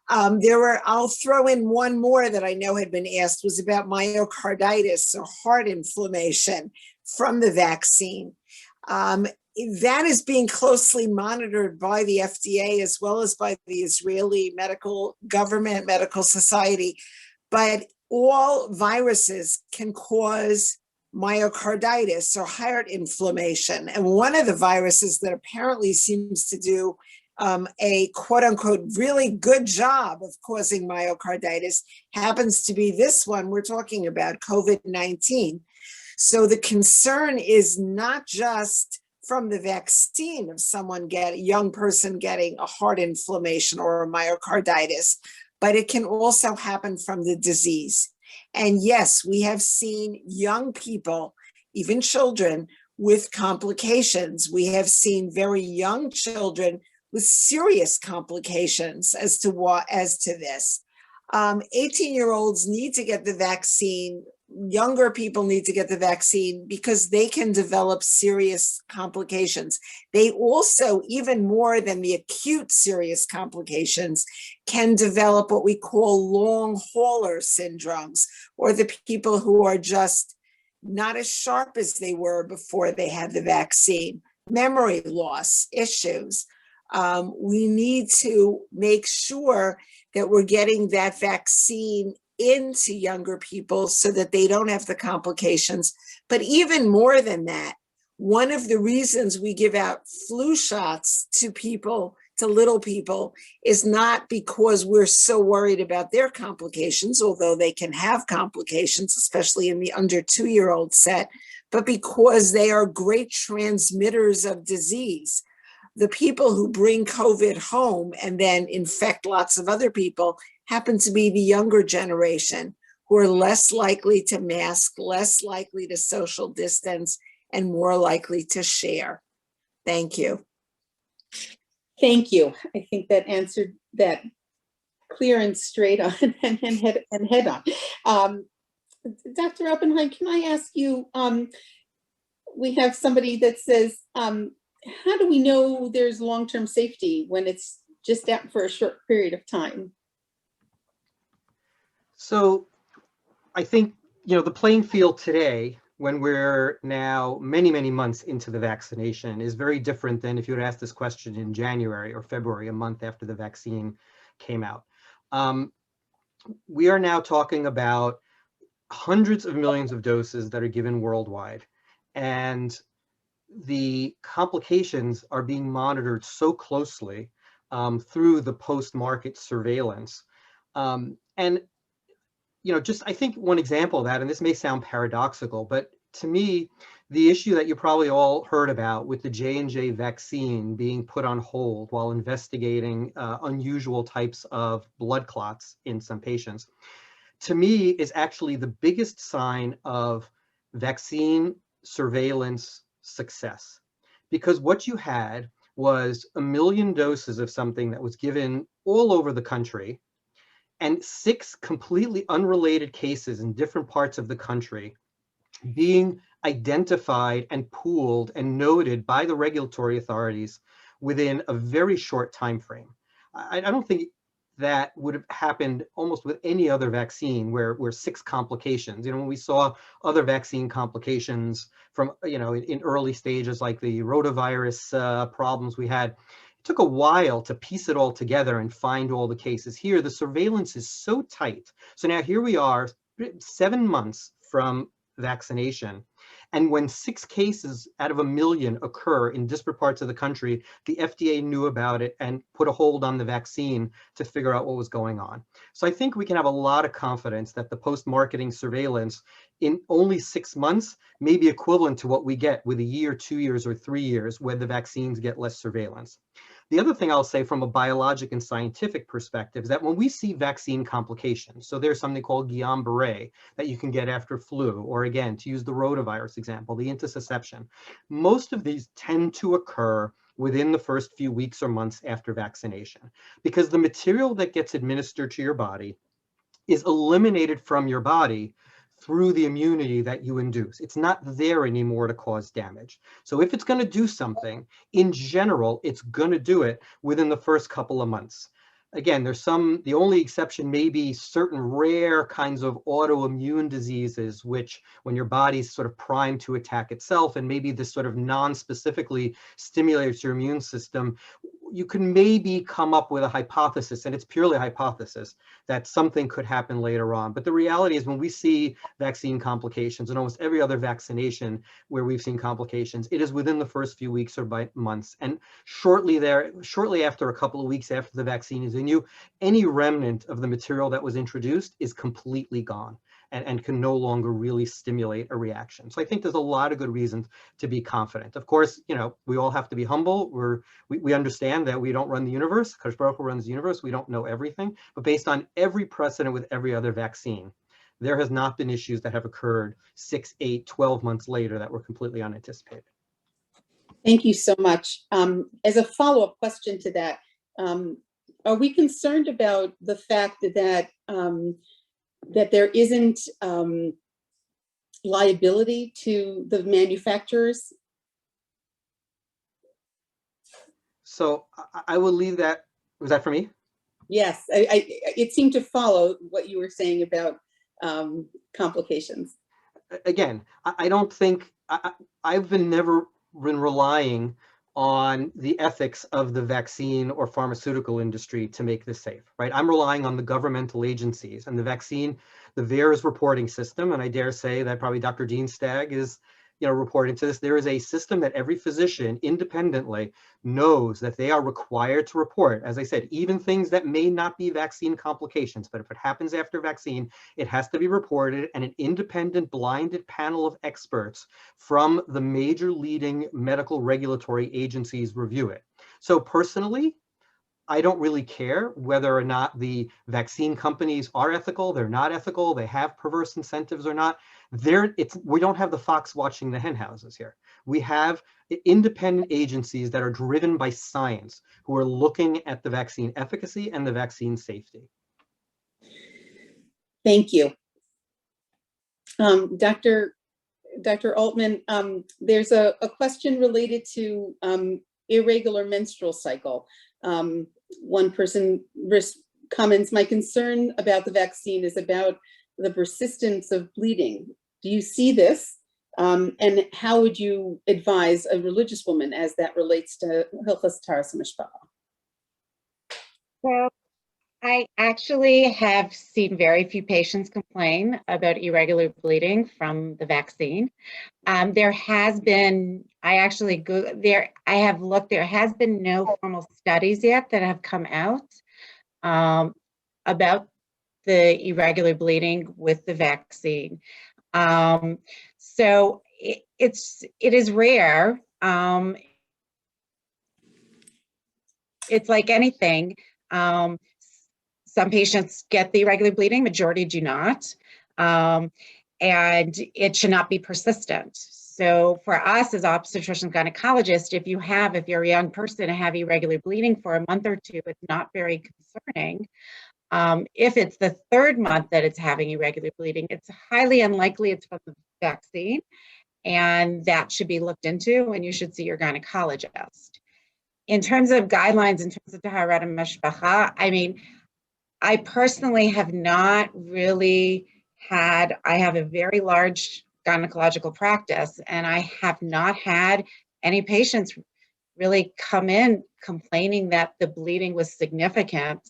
I'll throw in one more that I know had been asked, was about myocarditis, or heart inflammation from the vaccine. That is being closely monitored by the FDA as well as by the Israeli medical society. But all viruses can cause myocarditis or heart inflammation. And one of the viruses that apparently seems to do a quote unquote really good job of causing myocarditis happens to be this one we're talking about, COVID-19. So the concern is not just from the vaccine of a young person getting a heart inflammation or a myocarditis, but it can also happen from the disease. And yes, we have seen young people, even children, with complications. We have seen very young children with serious complications as to this. 18-year-olds need to get the vaccine. Younger people need to get the vaccine because they can develop serious complications. They also, even more than the acute serious complications, can develop what we call long hauler syndromes, or the people who are just not as sharp as they were before they had the vaccine, memory loss issues. We need to make sure that we're getting that vaccine into younger people so that they don't have the complications. But even more than that, one of the reasons we give out flu shots to little people, is not because we're so worried about their complications, although they can have complications, especially in the under 2-year-old set, but because they are great transmitters of disease. The people who bring COVID home and then infect lots of other people happen to be the younger generation, who are less likely to mask, less likely to social distance, and more likely to share. Thank you.
Thank you. I think that answered that clear and straight on and head on. Dr. Oppenheim, can I ask you, we have somebody that says, how do we know there's long-term safety when it's just out for a short period of time?
So I think, the playing field today, when we're now many, many months into the vaccination, is very different than if you had asked this question in January or February, a month after the vaccine came out. We are now talking about hundreds of millions of doses that are given worldwide. And the complications are being monitored so closely through the post-market surveillance. And just I think one example of that, and this may sound paradoxical, but to me, the issue that you probably all heard about with the J&J vaccine being put on hold while investigating unusual types of blood clots in some patients, to me is actually the biggest sign of vaccine surveillance success. Because what you had was 1 million doses of something that was given all over the country, and 6 completely unrelated cases in different parts of the country being identified and pooled and noted by the regulatory authorities within a very short time frame. I don't think that would have happened almost with any other vaccine where 6 complications. When we saw other vaccine complications from, in early stages like the rotavirus problems we had, it took a while to piece it all together and find all the cases. Here, the surveillance is so tight. So now here we are, 7 months from vaccination. And when 6 cases out of 1 million occur in disparate parts of the country, the FDA knew about it and put a hold on the vaccine to figure out what was going on. So I think we can have a lot of confidence that the post-marketing surveillance in only 6 months may be equivalent to what we get with 1 year, 2 years, or 3 years where the vaccines get less surveillance. The other thing I'll say from a biologic and scientific perspective is that when we see vaccine complications, so there's something called Guillain-Barré that you can get after flu, or again, to use the rotavirus example, the intussusception, most of these tend to occur within the first few weeks or months after vaccination, because the material that gets administered to your body is eliminated from your body through the immunity that you induce. It's not there anymore to cause damage. So if it's going to do something, in general, it's going to do it within the first couple of months. Again, the only exception may be certain rare kinds of autoimmune diseases, which when your body's sort of primed to attack itself, and maybe this sort of non-specifically stimulates your immune system, you can maybe come up with a hypothesis, and it's purely a hypothesis, that something could happen later on. But the reality is when we see vaccine complications and almost every other vaccination where we've seen complications, it is within the first few weeks or by months. And shortly after, a couple of weeks after the vaccine is in you, any remnant of the material that was introduced is completely gone and can no longer really stimulate a reaction. So I think there's a lot of good reasons to be confident. Of course, we all have to be humble. We understand that we don't run the universe. Kadosh Baruch Hu runs the universe. We don't know everything. But based on every precedent with every other vaccine, there has not been issues that have occurred 6, 8, 12 months later that were completely unanticipated.
Thank you so much. As a follow-up question to that, are we concerned about the fact that that there isn't liability to the manufacturers?
So I will leave that. Was that for me?
Yes, it seemed to follow what you were saying about complications.
Again, I don't think I've never been relying on the ethics of the vaccine or pharmaceutical industry to make this safe, right? I'm relying on the governmental agencies and the vaccine, the VAERS reporting system, and I dare say that probably Dr. Dean Stagg is reporting to this. There is a system that every physician independently knows that they are required to report. As I said, even things that may not be vaccine complications, but if it happens after vaccine, it has to be reported, and an independent blinded panel of experts from the major leading medical regulatory agencies review it. So personally, I don't really care whether or not the vaccine companies are ethical, they're not ethical, they have perverse incentives or not. We don't have the fox watching the hen houses here. We have independent agencies that are driven by science who are looking at the vaccine efficacy and the vaccine safety.
Thank you. Dr. Altman, there's a question related to irregular menstrual cycle. One person comments, my concern about the vaccine is about the persistence of bleeding. Do you see this? And how would you advise a religious woman as that relates to Hilchos Taharas HaMishpacha?
Well,
I actually have seen very few patients complain about irregular bleeding from the vaccine. There has been, I actually go there, I have looked, there has been no formal studies yet that have come out about the irregular bleeding with the vaccine. So it is rare. It's like anything. Some patients get the irregular bleeding, majority do not. And it should not be persistent. So for us as obstetrician gynecologists, if you're a young person and have irregular bleeding for a month or two, it's not very concerning. If it's the third month that it's having irregular bleeding, it's highly unlikely it's from the vaccine, and that should be looked into, and you should see your gynecologist. In terms of guidelines, in terms of Taharat Mishpacha, I mean, I personally have not really I have a very large gynecological practice, and I have not had any patients really come in complaining that the bleeding was significant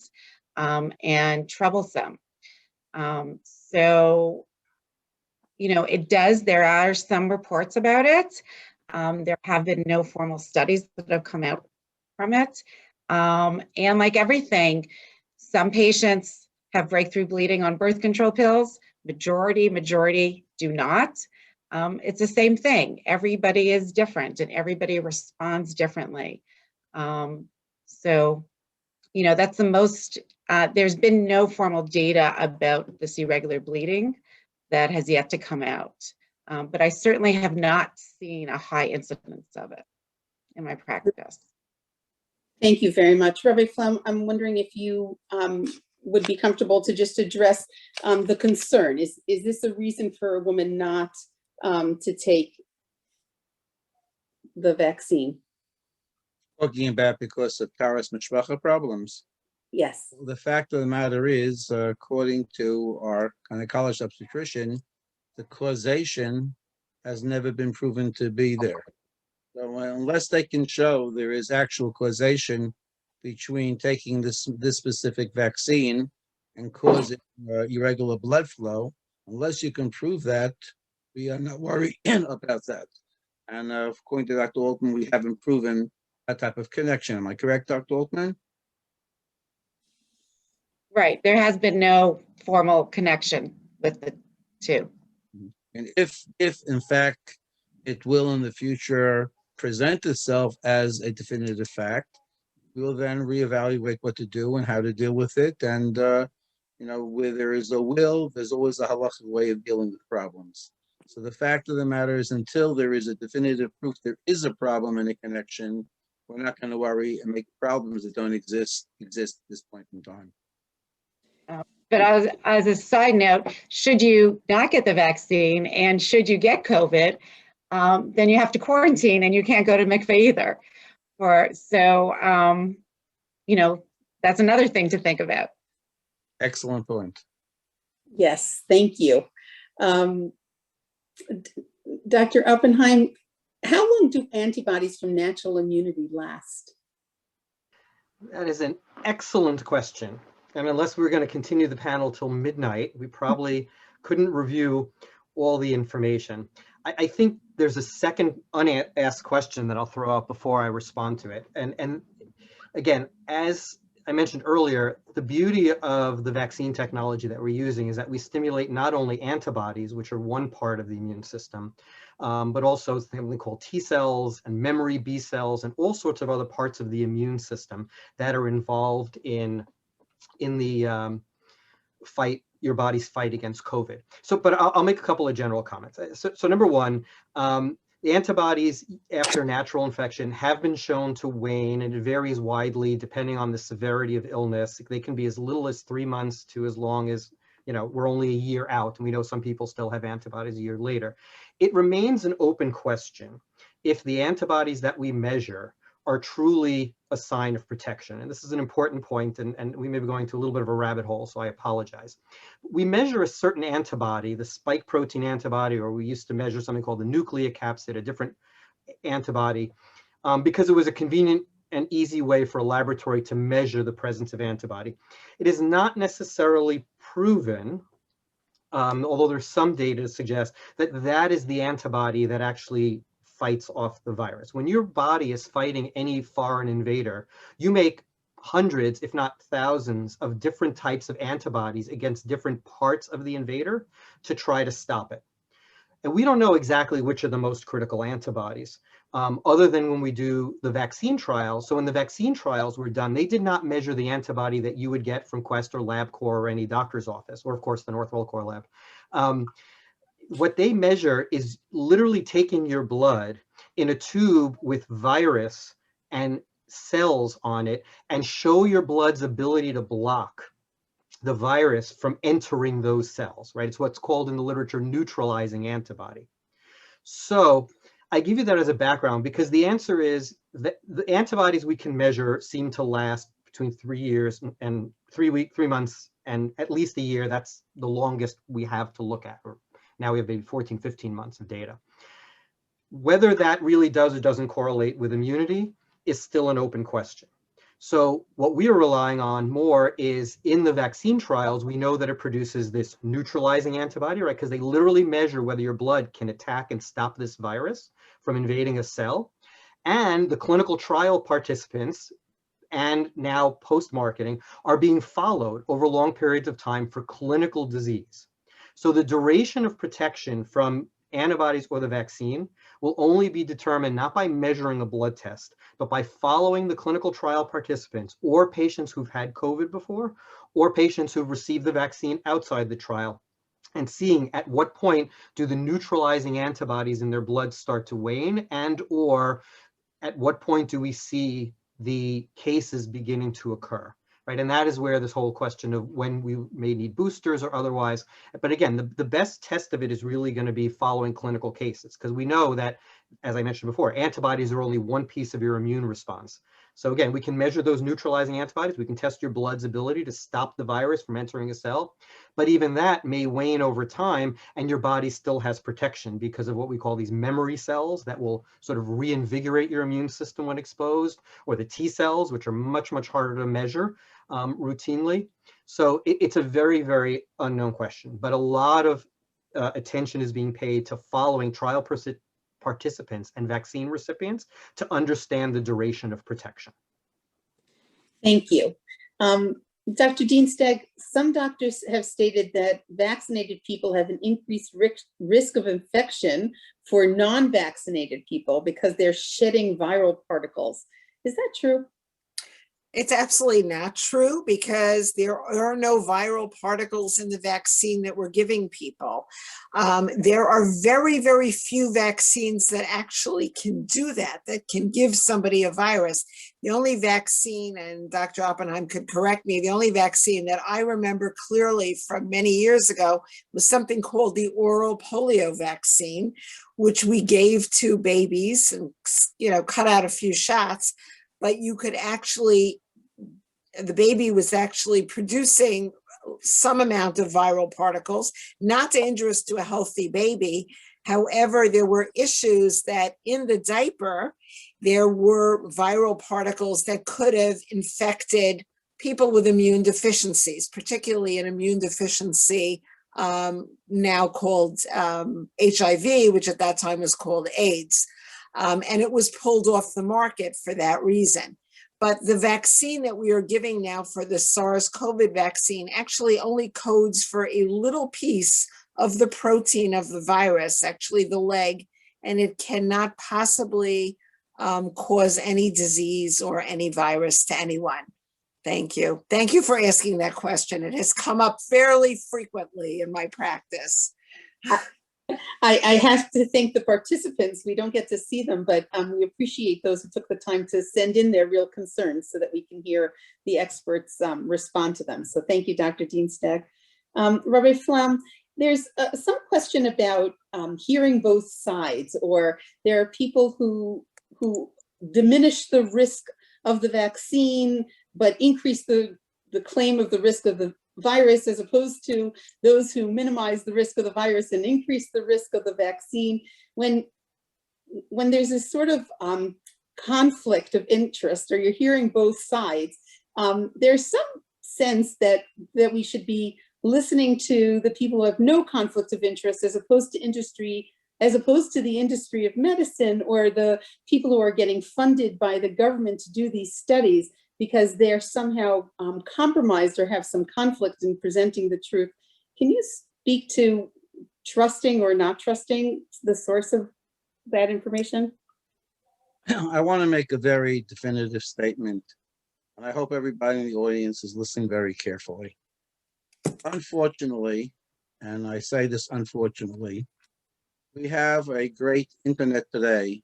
and troublesome. So, there are some reports about it. There have been no formal studies that have come out from it. And like everything, some patients have breakthrough bleeding on birth control pills. Majority do not. It's the same thing. Everybody is different and everybody responds differently. So, that's the most, there's been no formal data about this irregular bleeding that has yet to come out. But I certainly have not seen a high incidence of it in my practice.
Thank you very much. Rabbi Flem, I'm wondering if you would be comfortable to just address the concern. Is this a reason for a woman not to take the vaccine?
Talking about because of Taharat Mishpacha problems.
Yes.
The fact of the matter is, according to our gynecologist obstetrician, the causation has never been proven to be there. So unless they can show there is actual causation between taking this specific vaccine and causing irregular blood flow, unless you can prove that, we are not worried about that. And according to Dr. Altman, we haven't proven that type of connection. Am I correct, Dr. Altman?
Right. There has been no formal connection with the two.
And if in fact it will in the future present itself as a definitive fact, we will then reevaluate what to do and how to deal with it. And where there is a will, there's always a halachic way of dealing with problems. So the fact of the matter is, until there is a definitive proof there is a problem in a connection, we're not going to worry and make problems that don't exist at this point in time.
But as a side note, should you not get the vaccine and should you get COVID, then you have to quarantine and you can't go to mikveh either. That's another thing to think about.
Excellent point.
Yes, thank you. Dr. Oppenheim, how long do antibodies from natural immunity last?
That is an excellent question. And unless we're going to continue the panel till midnight, we probably couldn't review all the information. I think there's a second unasked question that I'll throw out before I respond to it. And again, as I mentioned earlier, the beauty of the vaccine technology that we're using is that we stimulate not only antibodies, which are one part of the immune system, but also something called T cells and memory B cells and all sorts of other parts of the immune system that are involved in the your body's fight against COVID. But I'll make a couple of general comments. So number one, the antibodies after natural infection have been shown to wane, and it varies widely depending on the severity of illness. They can be as little as 3 months to as long as, we're only a year out, and we know some people still have antibodies a year later. It remains an open question if the antibodies that we measure are truly a sign of protection. And this is an important point, and we may be going to a little bit of a rabbit hole, so I apologize. We measure a certain antibody, the spike protein antibody, or we used to measure something called the nucleocapsid, a different antibody, because it was a convenient an easy way for a laboratory to measure the presence of antibody. It is not necessarily proven, although there's some data to suggest that that is the antibody that actually fights off the virus. When your body is fighting any foreign invader, you make hundreds, if not thousands, of different types of antibodies against different parts of the invader to try to stop it. And we don't know exactly which are the most critical antibodies, other than when we do the vaccine trials. So when the vaccine trials were done, they did not measure the antibody that you would get from Quest or LabCorp or any doctor's office, or of course the Northwell Core Lab. What they measure is literally taking your blood in a tube with virus and cells on it and show your blood's ability to block the virus from entering those cells, right? It's what's called in the literature neutralizing antibody. So I give you that as a background because the answer is that the antibodies we can measure seem to last between 3 years and 3 months and at least a year. That's the longest we have to look at. Or now we have maybe 14, 15 months of data. Whether that really does or doesn't correlate with immunity is still an open question. So what we are relying on more is in the vaccine trials, we know that it produces this neutralizing antibody, right? Because they literally measure whether your blood can attack and stop this virus from invading a cell. And the clinical trial participants and now post-marketing are being followed over long periods of time for clinical disease. So the duration of protection from antibodies or the vaccine will only be determined not by measuring a blood test, but by following the clinical trial participants or patients who've had COVID before, or patients who've received the vaccine outside the trial, and seeing at what point do the neutralizing antibodies in their blood start to wane, and or at what point do we see the cases beginning to occur. Right, and that is where this whole question of when we may need boosters or otherwise. But again, the best test of it is really going to be following clinical cases, because we know that, as I mentioned before, antibodies are only one piece of your immune response. So again, we can measure those neutralizing antibodies. We can test your blood's ability to stop the virus from entering a cell. But even that may wane over time, and your body still has protection because of what we call these memory cells that will sort of reinvigorate your immune system when exposed, or the T cells, which are much, much harder to measure routinely. So it's a very, very unknown question, but a lot of attention is being paid to following trial participants and vaccine recipients to understand the duration of protection.
Thank you. Dr. Dienstag, some doctors have stated that vaccinated people have an increased risk of infection for non-vaccinated people because they're shedding viral particles. Is that true?
It's absolutely not true, because there are no viral particles in the vaccine that we're giving people. There are very, very few vaccines that actually can do that, that can give somebody a virus. The only vaccine, and Dr. Oppenheim could correct me, the only vaccine that I remember clearly from many years ago was something called the oral polio vaccine, which we gave to babies and, cut out a few shots. But you could actually, the baby was actually producing some amount of viral particles, not dangerous to a healthy baby. However, there were issues that in the diaper, there were viral particles that could have infected people with immune deficiencies, particularly an immune deficiency now called HIV, which at that time was called AIDS. And it was pulled off the market for that reason. But the vaccine that we are giving now for the SARS-CoV vaccine actually only codes for a little piece of the protein of the virus, actually the leg, and it cannot possibly cause any disease or any virus to anyone. Thank you. Thank you for asking that question. It has come up fairly frequently in my practice.
I have to thank the participants. We don't get to see them, but we appreciate those who took the time to send in their real concerns so that we can hear the experts respond to them. So thank you, Dr. Dienstag. Rabbi Flaum, there's some question about hearing both sides, or there are people who diminish the risk of the vaccine, but increase the claim of the risk of the virus, as opposed to those who minimize the risk of the virus and increase the risk of the vaccine. When there's this sort of conflict of interest, or you're hearing both sides, there's some sense that we should be listening to the people who have no conflict of interest, as opposed to the industry of medicine, or the people who are getting funded by the government to do these studies, because they're somehow compromised or have some conflict in presenting the truth. Can you speak to trusting or not trusting the source of that information?
I want to make a very definitive statement, and I hope everybody in the audience is listening very carefully. Unfortunately, and I say this unfortunately, we have a great internet today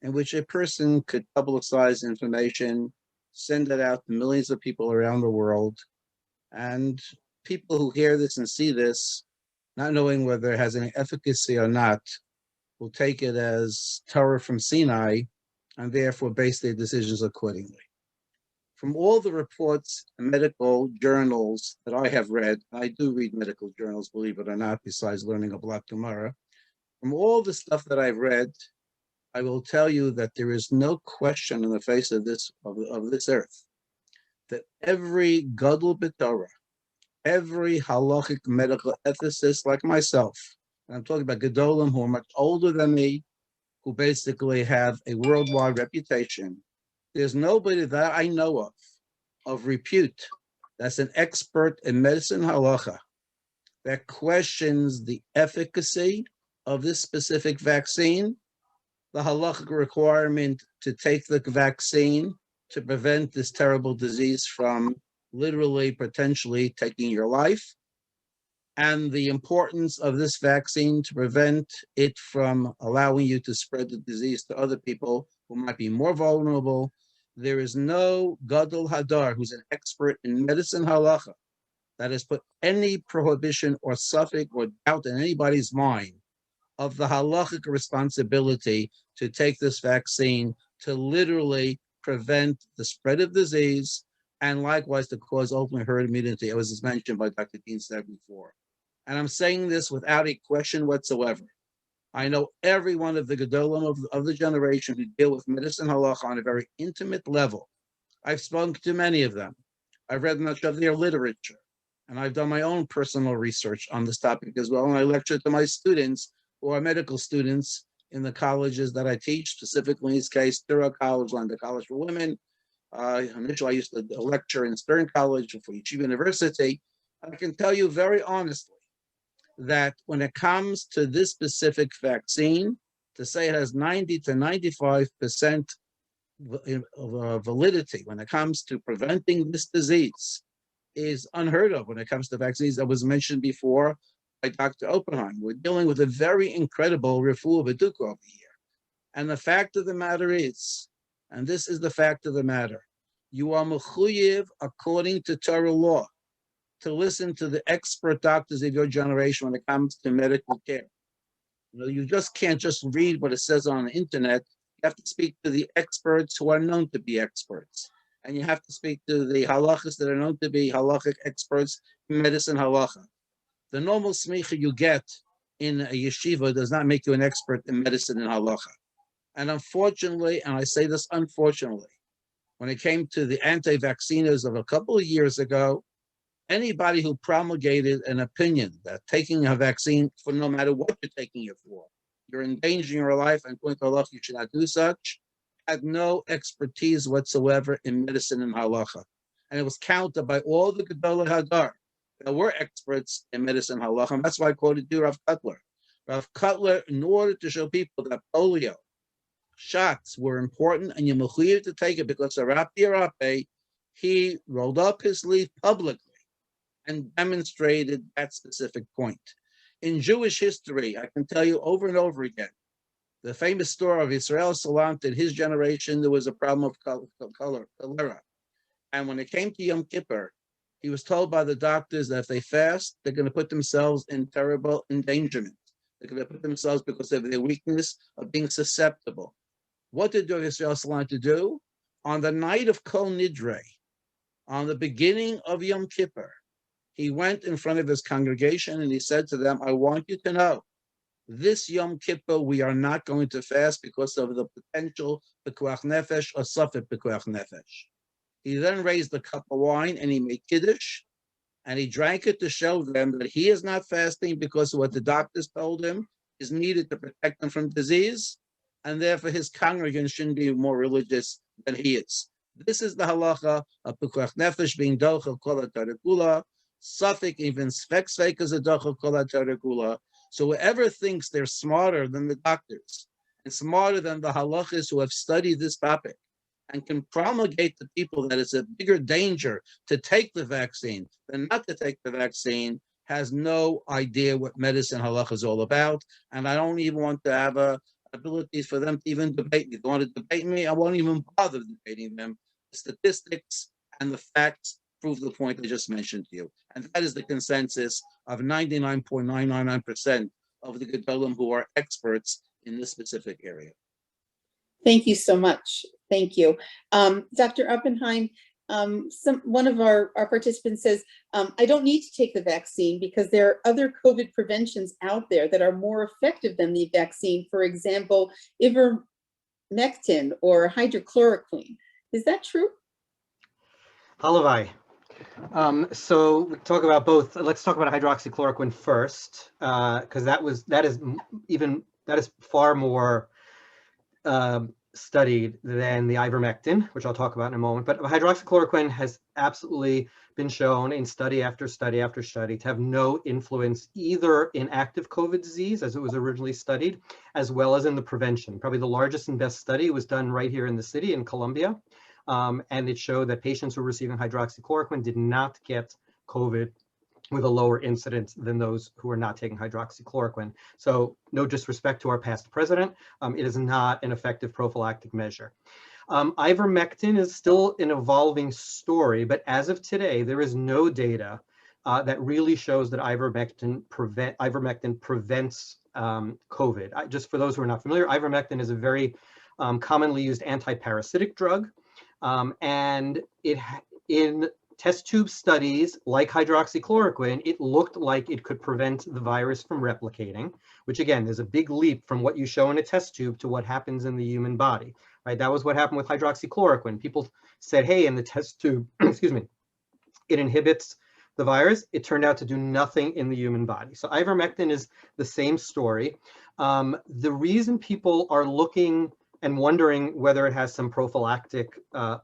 in which a person could publicize information, send it out to millions of people around the world, and people who hear this and see this, not knowing whether it has any efficacy or not, will take it as Torah from Sinai and therefore base their decisions accordingly. From all the reports and medical journals that I have read, I do read medical journals, believe it or not, besides learning a block tomorrow. From all the stuff that I've read, I will tell you that there is no question on the face of this earth that every gadol b'Torah, every halachic medical ethicist like myself, and I'm talking about gedolim who are much older than me, who basically have a worldwide reputation. There's nobody that I know of repute, that's an expert in medicine halacha, that questions the efficacy of this specific vaccine, the halachic requirement to take the vaccine to prevent this terrible disease from literally, potentially taking your life, and the importance of this vaccine to prevent it from allowing you to spread the disease to other people who might be more vulnerable. There is no gadol hadar who's an expert in medicine halacha that has put any prohibition or suffix or doubt in anybody's mind of the halachic responsibility to take this vaccine to literally prevent the spread of disease, and likewise to cause open herd immunity, as was mentioned by Dr. Dean said before. And I'm saying this without a question whatsoever. I know every one of the gedolim of the generation who deal with medicine halacha on a very intimate level. I've spoken to many of them. I've read much of their literature, and I've done my own personal research on this topic as well. And I lecture to my students who are medical students in the colleges that I teach, specifically in this case, Tura College, London College for Women. Initially, I used to lecture in Stern College for Yeshiva University. I can tell you very honestly that when it comes to this specific vaccine, to say it has 90 to 95% validity when it comes to preventing this disease is unheard of when it comes to vaccines. That was mentioned before by Dr. Oppenheim. We're dealing with a very incredible refuah b'duka over here. And the fact of the matter is, and this is the fact of the matter, you are mechuyev according to Torah law to listen to the expert doctors of your generation when it comes to medical care. You just can't just read what it says on the internet. You have to speak to the experts who are known to be experts. And you have to speak to the halachas that are known to be halachic experts in medicine halacha. The normal smicha you get in a yeshiva does not make you an expert in medicine and halacha. And unfortunately, and I say this unfortunately, when it came to the anti-vacciners of a couple of years ago, anybody who promulgated an opinion that taking a vaccine, for no matter what you're taking it for, you're endangering your life, and according to halacha, you should not do such, had no expertise whatsoever in medicine and halacha. And it was countered by all the Gedolei Hadar that were experts in medicine and halacha. And that's why I quoted you, Rav Cutler. Rav Cutler, in order to show people that polio shots were important and you're mechuyev to take it because Arapi, he rolled up his sleeve publicly and demonstrated that specific point. In Jewish history, I can tell you over and over again, the famous story of Israel Salant, in his generation, there was a problem of cholera. And when it came to Yom Kippur, he was told by the doctors that if they fast, they're going to put themselves in terrible endangerment. They're going to put themselves, because of their weakness, of being susceptible. What did Israel Salant to do? On the night of Kol Nidre, on the beginning of Yom Kippur, he went in front of his congregation and he said to them, I want you to know this Yom Kippur, we are not going to fast because of the potential pekuach nefesh or safek pekuach nefesh. He then raised a cup of wine and he made kiddush, and he drank it to show them that he is not fasting because of what the doctors told him is needed to protect them from disease, and therefore his congregants shouldn't be more religious than he is. This is the halacha of pekuach nefesh being dochel kol ha'tarei, safek even svek is a dochel kol ha'tarei. So whoever thinks they're smarter than the doctors and smarter than the halachas who have studied this topic and can promulgate to people that it's a bigger danger to take the vaccine than not to take the vaccine has no idea what medicine halacha is all about. And I don't even want to have abilities for them to even debate me. If they want to debate me, I won't even bother debating them. The statistics and the facts prove the point I just mentioned to you. And that is the consensus of 99.999% of the Gedolim who are experts in this specific area.
Thank you so much. Thank you. Dr. Oppenheim, one of our participants says, I don't need to take the vaccine because there are other COVID preventions out there that are more effective than the vaccine. For example, ivermectin or hydrochloroquine. Is that true?
Halavai. So we talk about both. Let's talk about hydroxychloroquine first, because that is far more studied than the ivermectin, which I'll talk about in a moment. But hydroxychloroquine has absolutely been shown in study after study after study to have no influence either in active COVID disease, as it was originally studied, as well as in the prevention. Probably the largest and best study was done right here in the city in Columbia. And it showed that patients who were receiving hydroxychloroquine did not get COVID with a lower incidence than those who are not taking hydroxychloroquine. So no disrespect to our past president, it is not an effective prophylactic measure. Ivermectin is still an evolving story, but as of today, there is no data that really shows that ivermectin prevents COVID. Just for those who are not familiar, ivermectin is a very commonly used antiparasitic drug. And in test tube studies like hydroxychloroquine, it looked like it could prevent the virus from replicating, which again, is a big leap from what you show in a test tube to what happens in the human body, right? That was what happened with hydroxychloroquine. People said, hey, in the test tube, excuse me, it inhibits the virus. It turned out to do nothing in the human body. So ivermectin is the same story. The reason people are looking and wondering whether it has some prophylactic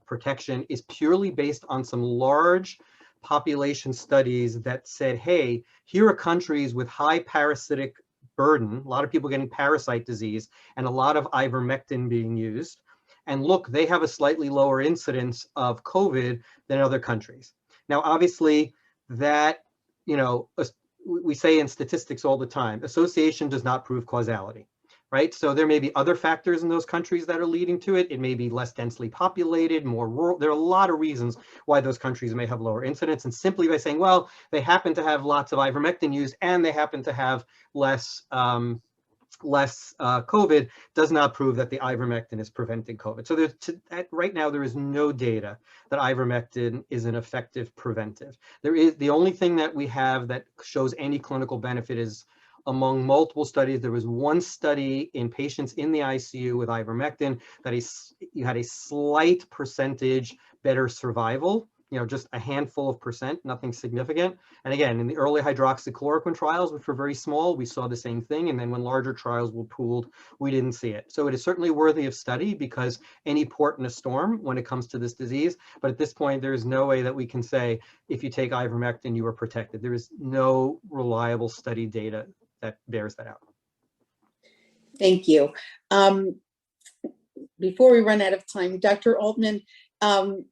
protection is purely based on some large population studies that said, hey, here are countries with high parasitic burden, a lot of people getting parasite disease, and a lot of ivermectin being used. And look, they have a slightly lower incidence of COVID than other countries. Now, obviously, that, we say in statistics all the time, association does not prove causality. Right? So there may be other factors in those countries that are leading to it. It may be less densely populated, more rural. There are a lot of reasons why those countries may have lower incidence. And simply by saying, well, they happen to have lots of ivermectin used and they happen to have less COVID does not prove that the ivermectin is preventing COVID. So right now, there is no data that ivermectin is an effective preventive. The only thing that we have that shows any clinical benefit is among multiple studies. There was one study in patients in the ICU with ivermectin that you had a slight percentage better survival, just a handful of percent, nothing significant. And again, in the early hydroxychloroquine trials, which were very small, we saw the same thing. And then when larger trials were pooled, we didn't see it. So it is certainly worthy of study because any port in a storm when it comes to this disease. But at this point, there is no way that we can say, if you take ivermectin, you are protected. There is no reliable study data that bears that out.
Thank you. Before we run out of time, Dr. Altman, while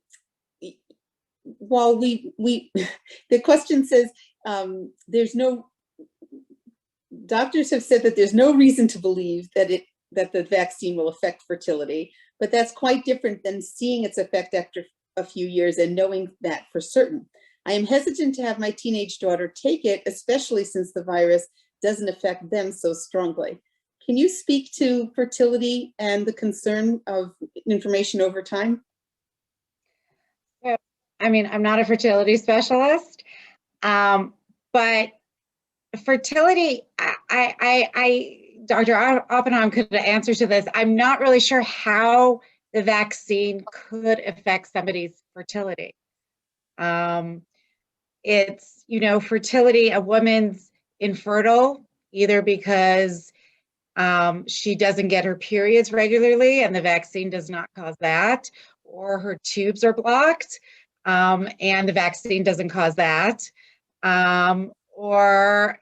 the question says doctors have said that there's no reason to believe that the vaccine will affect fertility, but that's quite different than seeing its effect after a few years and knowing that for certain. I am hesitant to have my teenage daughter take it, especially since the virus doesn't affect them so strongly. Can you speak to fertility and the concern of information over time?
I mean, I'm not a fertility specialist, but fertility, Dr. Oppenheim could answer to this. I'm not really sure how the vaccine could affect somebody's fertility. It's, fertility, a woman's infertile, either because she doesn't get her periods regularly and the vaccine does not cause that, or her tubes are blocked and the vaccine doesn't cause that, or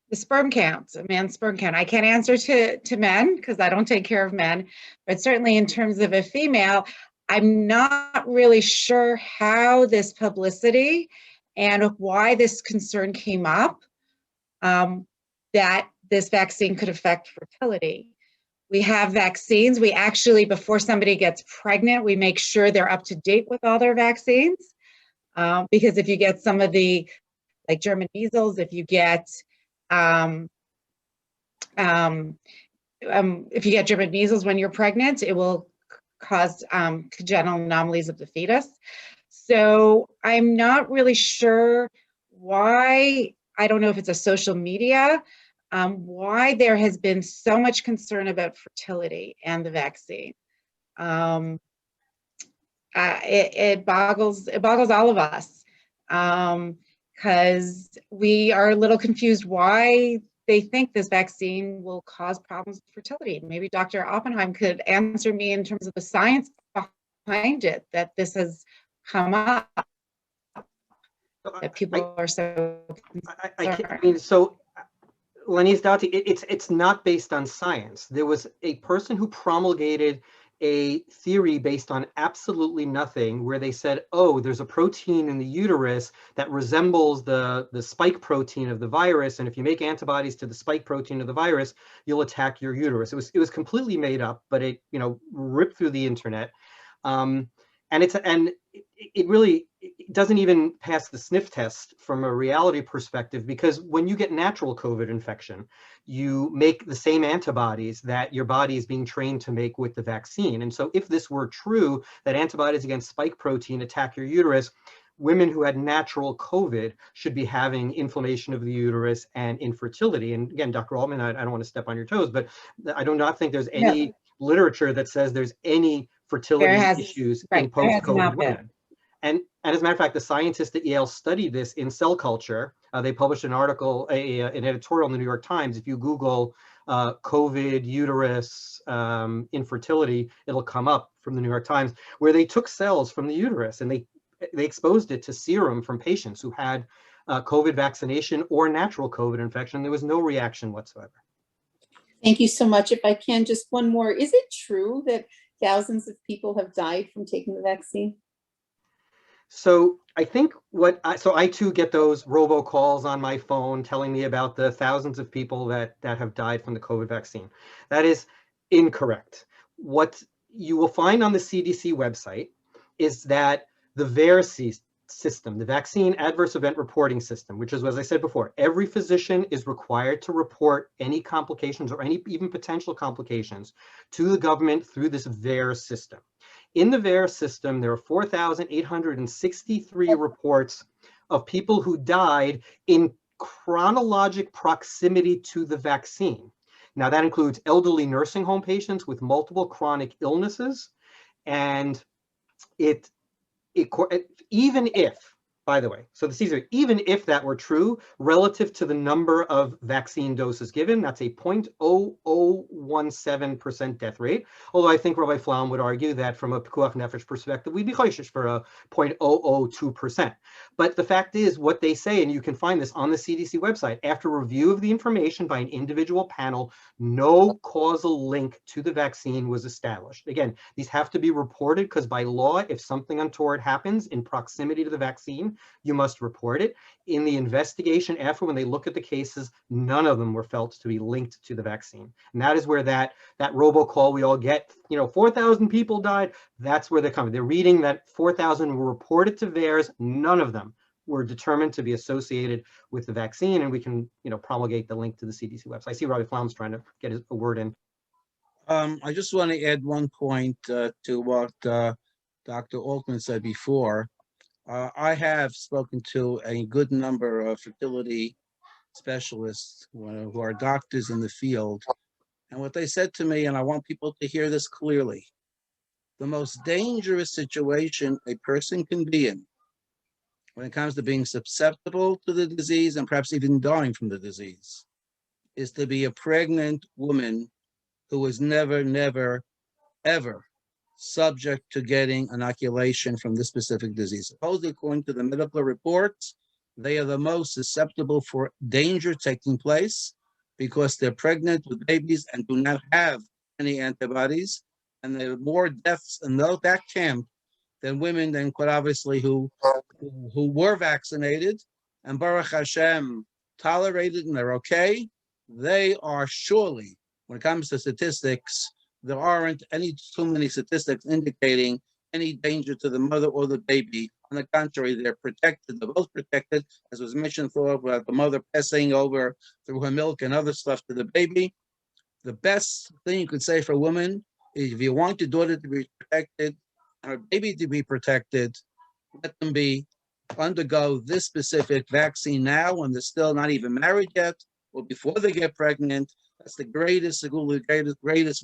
the sperm count, a man's sperm count. I can't answer to men because I don't take care of men, but certainly in terms of a female, I'm not really sure how this publicity and why this concern came up, that this vaccine could affect fertility. We have vaccines. We actually, before somebody gets pregnant, we make sure they're up to date with all their vaccines. Because if you get some of the, like German measles, if you get German measles when you're pregnant, it will cause congenital anomalies of the fetus. So I'm not really sure why, I don't know if it's a social media, why there has been so much concern about fertility and the vaccine. It boggles all of us, because we are a little confused why they think this vaccine will cause problems with fertility. Maybe Dr. Oppenheim could answer me in terms of the science behind it, that this has come up, that people are so concerned.
So Lenise Dati, it's not based on science. There was a person who promulgated a theory based on absolutely nothing, where they said, oh, there's a protein in the uterus that resembles the spike protein of the virus, and if you make antibodies to the spike protein of the virus, you'll attack your uterus. It was completely made up, but it ripped through the internet, and it really doesn't even pass the sniff test from a reality perspective, because when you get natural COVID infection, you make the same antibodies that your body is being trained to make with the vaccine. And so if this were true, that antibodies against spike protein attack your uterus, women who had natural COVID should be having inflammation of the uterus and infertility. And again, Dr. Altman, I don't want to step on your toes, but I do not think there's any literature that says there's any fertility issues in post-COVID women. And as a matter of fact, the scientists at Yale studied this in cell culture. They published an article, an editorial in the New York Times. If you Google COVID uterus infertility, it'll come up from the New York Times, where they took cells from the uterus and they exposed it to serum from patients who had COVID vaccination or natural COVID infection. There was no reaction whatsoever.
Thank you so much. If I can, just one more. Is it true that thousands of people have died from taking the vaccine?
So I think I too get those robocalls on my phone telling me about the thousands of people that have died from the COVID vaccine. That is incorrect. What you will find on the CDC website is that the VAERS system, the Vaccine Adverse Event Reporting System, which is, as I said before, every physician is required to report any complications or any even potential complications to the government through this VAERS system. In the VAERS system, there are 4,863 reports of people who died in chronologic proximity to the vaccine. Now, that includes elderly nursing home patients with multiple chronic illnesses. And even if, by the way, so even if that were true, relative to the number of vaccine doses given, that's a 0.0017% death rate. Although I think Rabbi Flaum would argue that from a Pekuach Nefesh perspective, we'd be choishish for a 0.002%. But the fact is, what they say, and you can find this on the CDC website, after review of the information by an individual panel, no causal link to the vaccine was established. Again, these have to be reported because by law, if something untoward happens in proximity to the vaccine, you must report it. In the investigation after, when they look at the cases, none of them were felt to be linked to the vaccine. And that is where that robocall we all get, 4,000 people died, that's where they're coming. They're reading that 4,000 were reported to VAERS, none of them were determined to be associated with the vaccine, and we can, promulgate the link to the CDC website. I see Rabbi Flaum's trying to get a word in.
I just want to add one point to what Dr. Altman said before. I have spoken to a good number of fertility specialists who are doctors in the field, And what they said to me, and I want people to hear this clearly, the most dangerous situation a person can be in when it comes to being susceptible to the disease and perhaps even dying from the disease is to be a pregnant woman who was never, never, ever subject to getting inoculation from this specific disease. Supposedly, according to the medical reports, they are the most susceptible for danger taking place because they're pregnant with babies and do not have any antibodies. And there are more deaths in that camp than women, than quite obviously who were vaccinated and Baruch Hashem tolerated and they're okay. They are surely, when it comes to statistics, there aren't too many statistics indicating any danger to the mother or the baby. On the contrary, they're protected. They're both protected, as was mentioned before, about the mother passing over through her milk and other stuff to the baby. The best thing you could say for a woman is if you want your daughter to be protected and her baby to be protected, let them undergo this specific vaccine now when they're still not even married yet or before they get pregnant. That's the greatest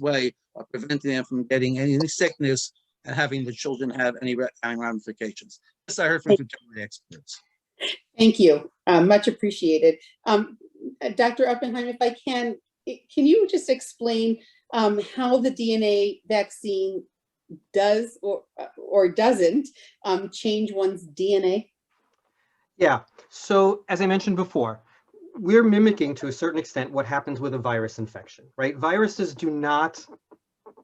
way of preventing them from getting any sickness and having the children have any ramifications. This I heard from fertility experts.
Thank you. Much appreciated. Dr. Oppenheim, if I can you just explain how the DNA vaccine does or doesn't change one's DNA?
Yeah. So as I mentioned before, we're mimicking to a certain extent what happens with a virus infection, right? Viruses do not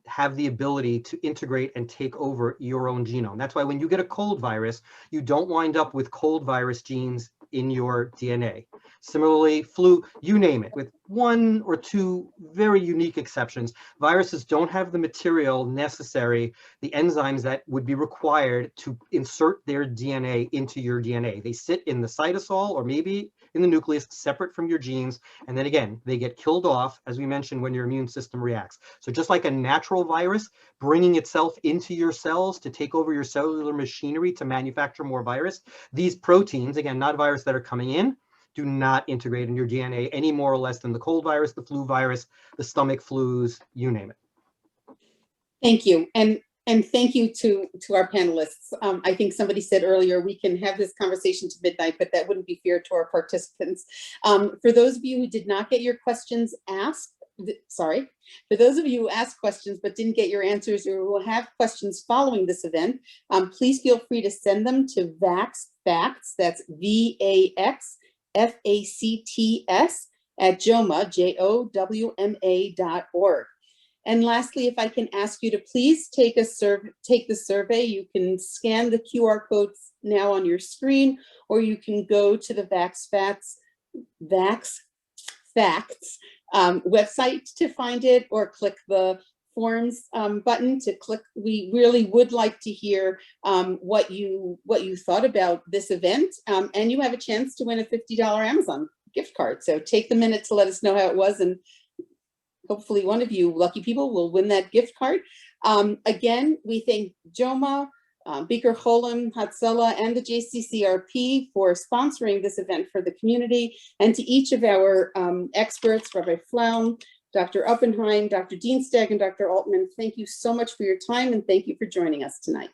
have the ability to integrate and take over your own genome. That's why when you get a cold virus, you don't wind up with cold virus genes in your DNA. Similarly, flu, you name it, with one or two very unique exceptions, viruses don't have the material necessary, the enzymes that would be required to insert their DNA into your DNA. They sit in the cytosol or maybe in the nucleus separate from your genes. And then again, they get killed off, as we mentioned, when your immune system reacts. So just like a natural virus bringing itself into your cells to take over your cellular machinery to manufacture more virus, these proteins, again, not virus that are coming in, do not integrate in your DNA any more or less than the cold virus, the flu virus, the stomach flus, you name it.
Thank you. And thank you to our panelists. I think somebody said earlier, we can have this conversation to midnight, but that wouldn't be fair to our participants. For those of you who did not get your questions asked, for those of you who asked questions but didn't get your answers or will have questions following this event, please feel free to send them to VaxFacts, that's VaxFacts at JOWMA, JOWMA.org. And lastly, if I can ask you to please take the survey, you can scan the QR codes now on your screen, or you can go to the VaxFacts website to find it, or click the forms button to click. We really would like to hear what you thought about this event, and you have a chance to win a $50 Amazon gift card. So take the minute to let us know how it was, and hopefully one of you lucky people will win that gift card. Again, we thank JOWMA, Beaker Cholim, Hatzalah, and the JCCRP for sponsoring this event for the community, and to each of our experts, Rabbi Flaum, Dr. Oppenheim, Dr. Dienstag, and Dr. Altman. Thank you so much for your time, and thank you for joining us tonight.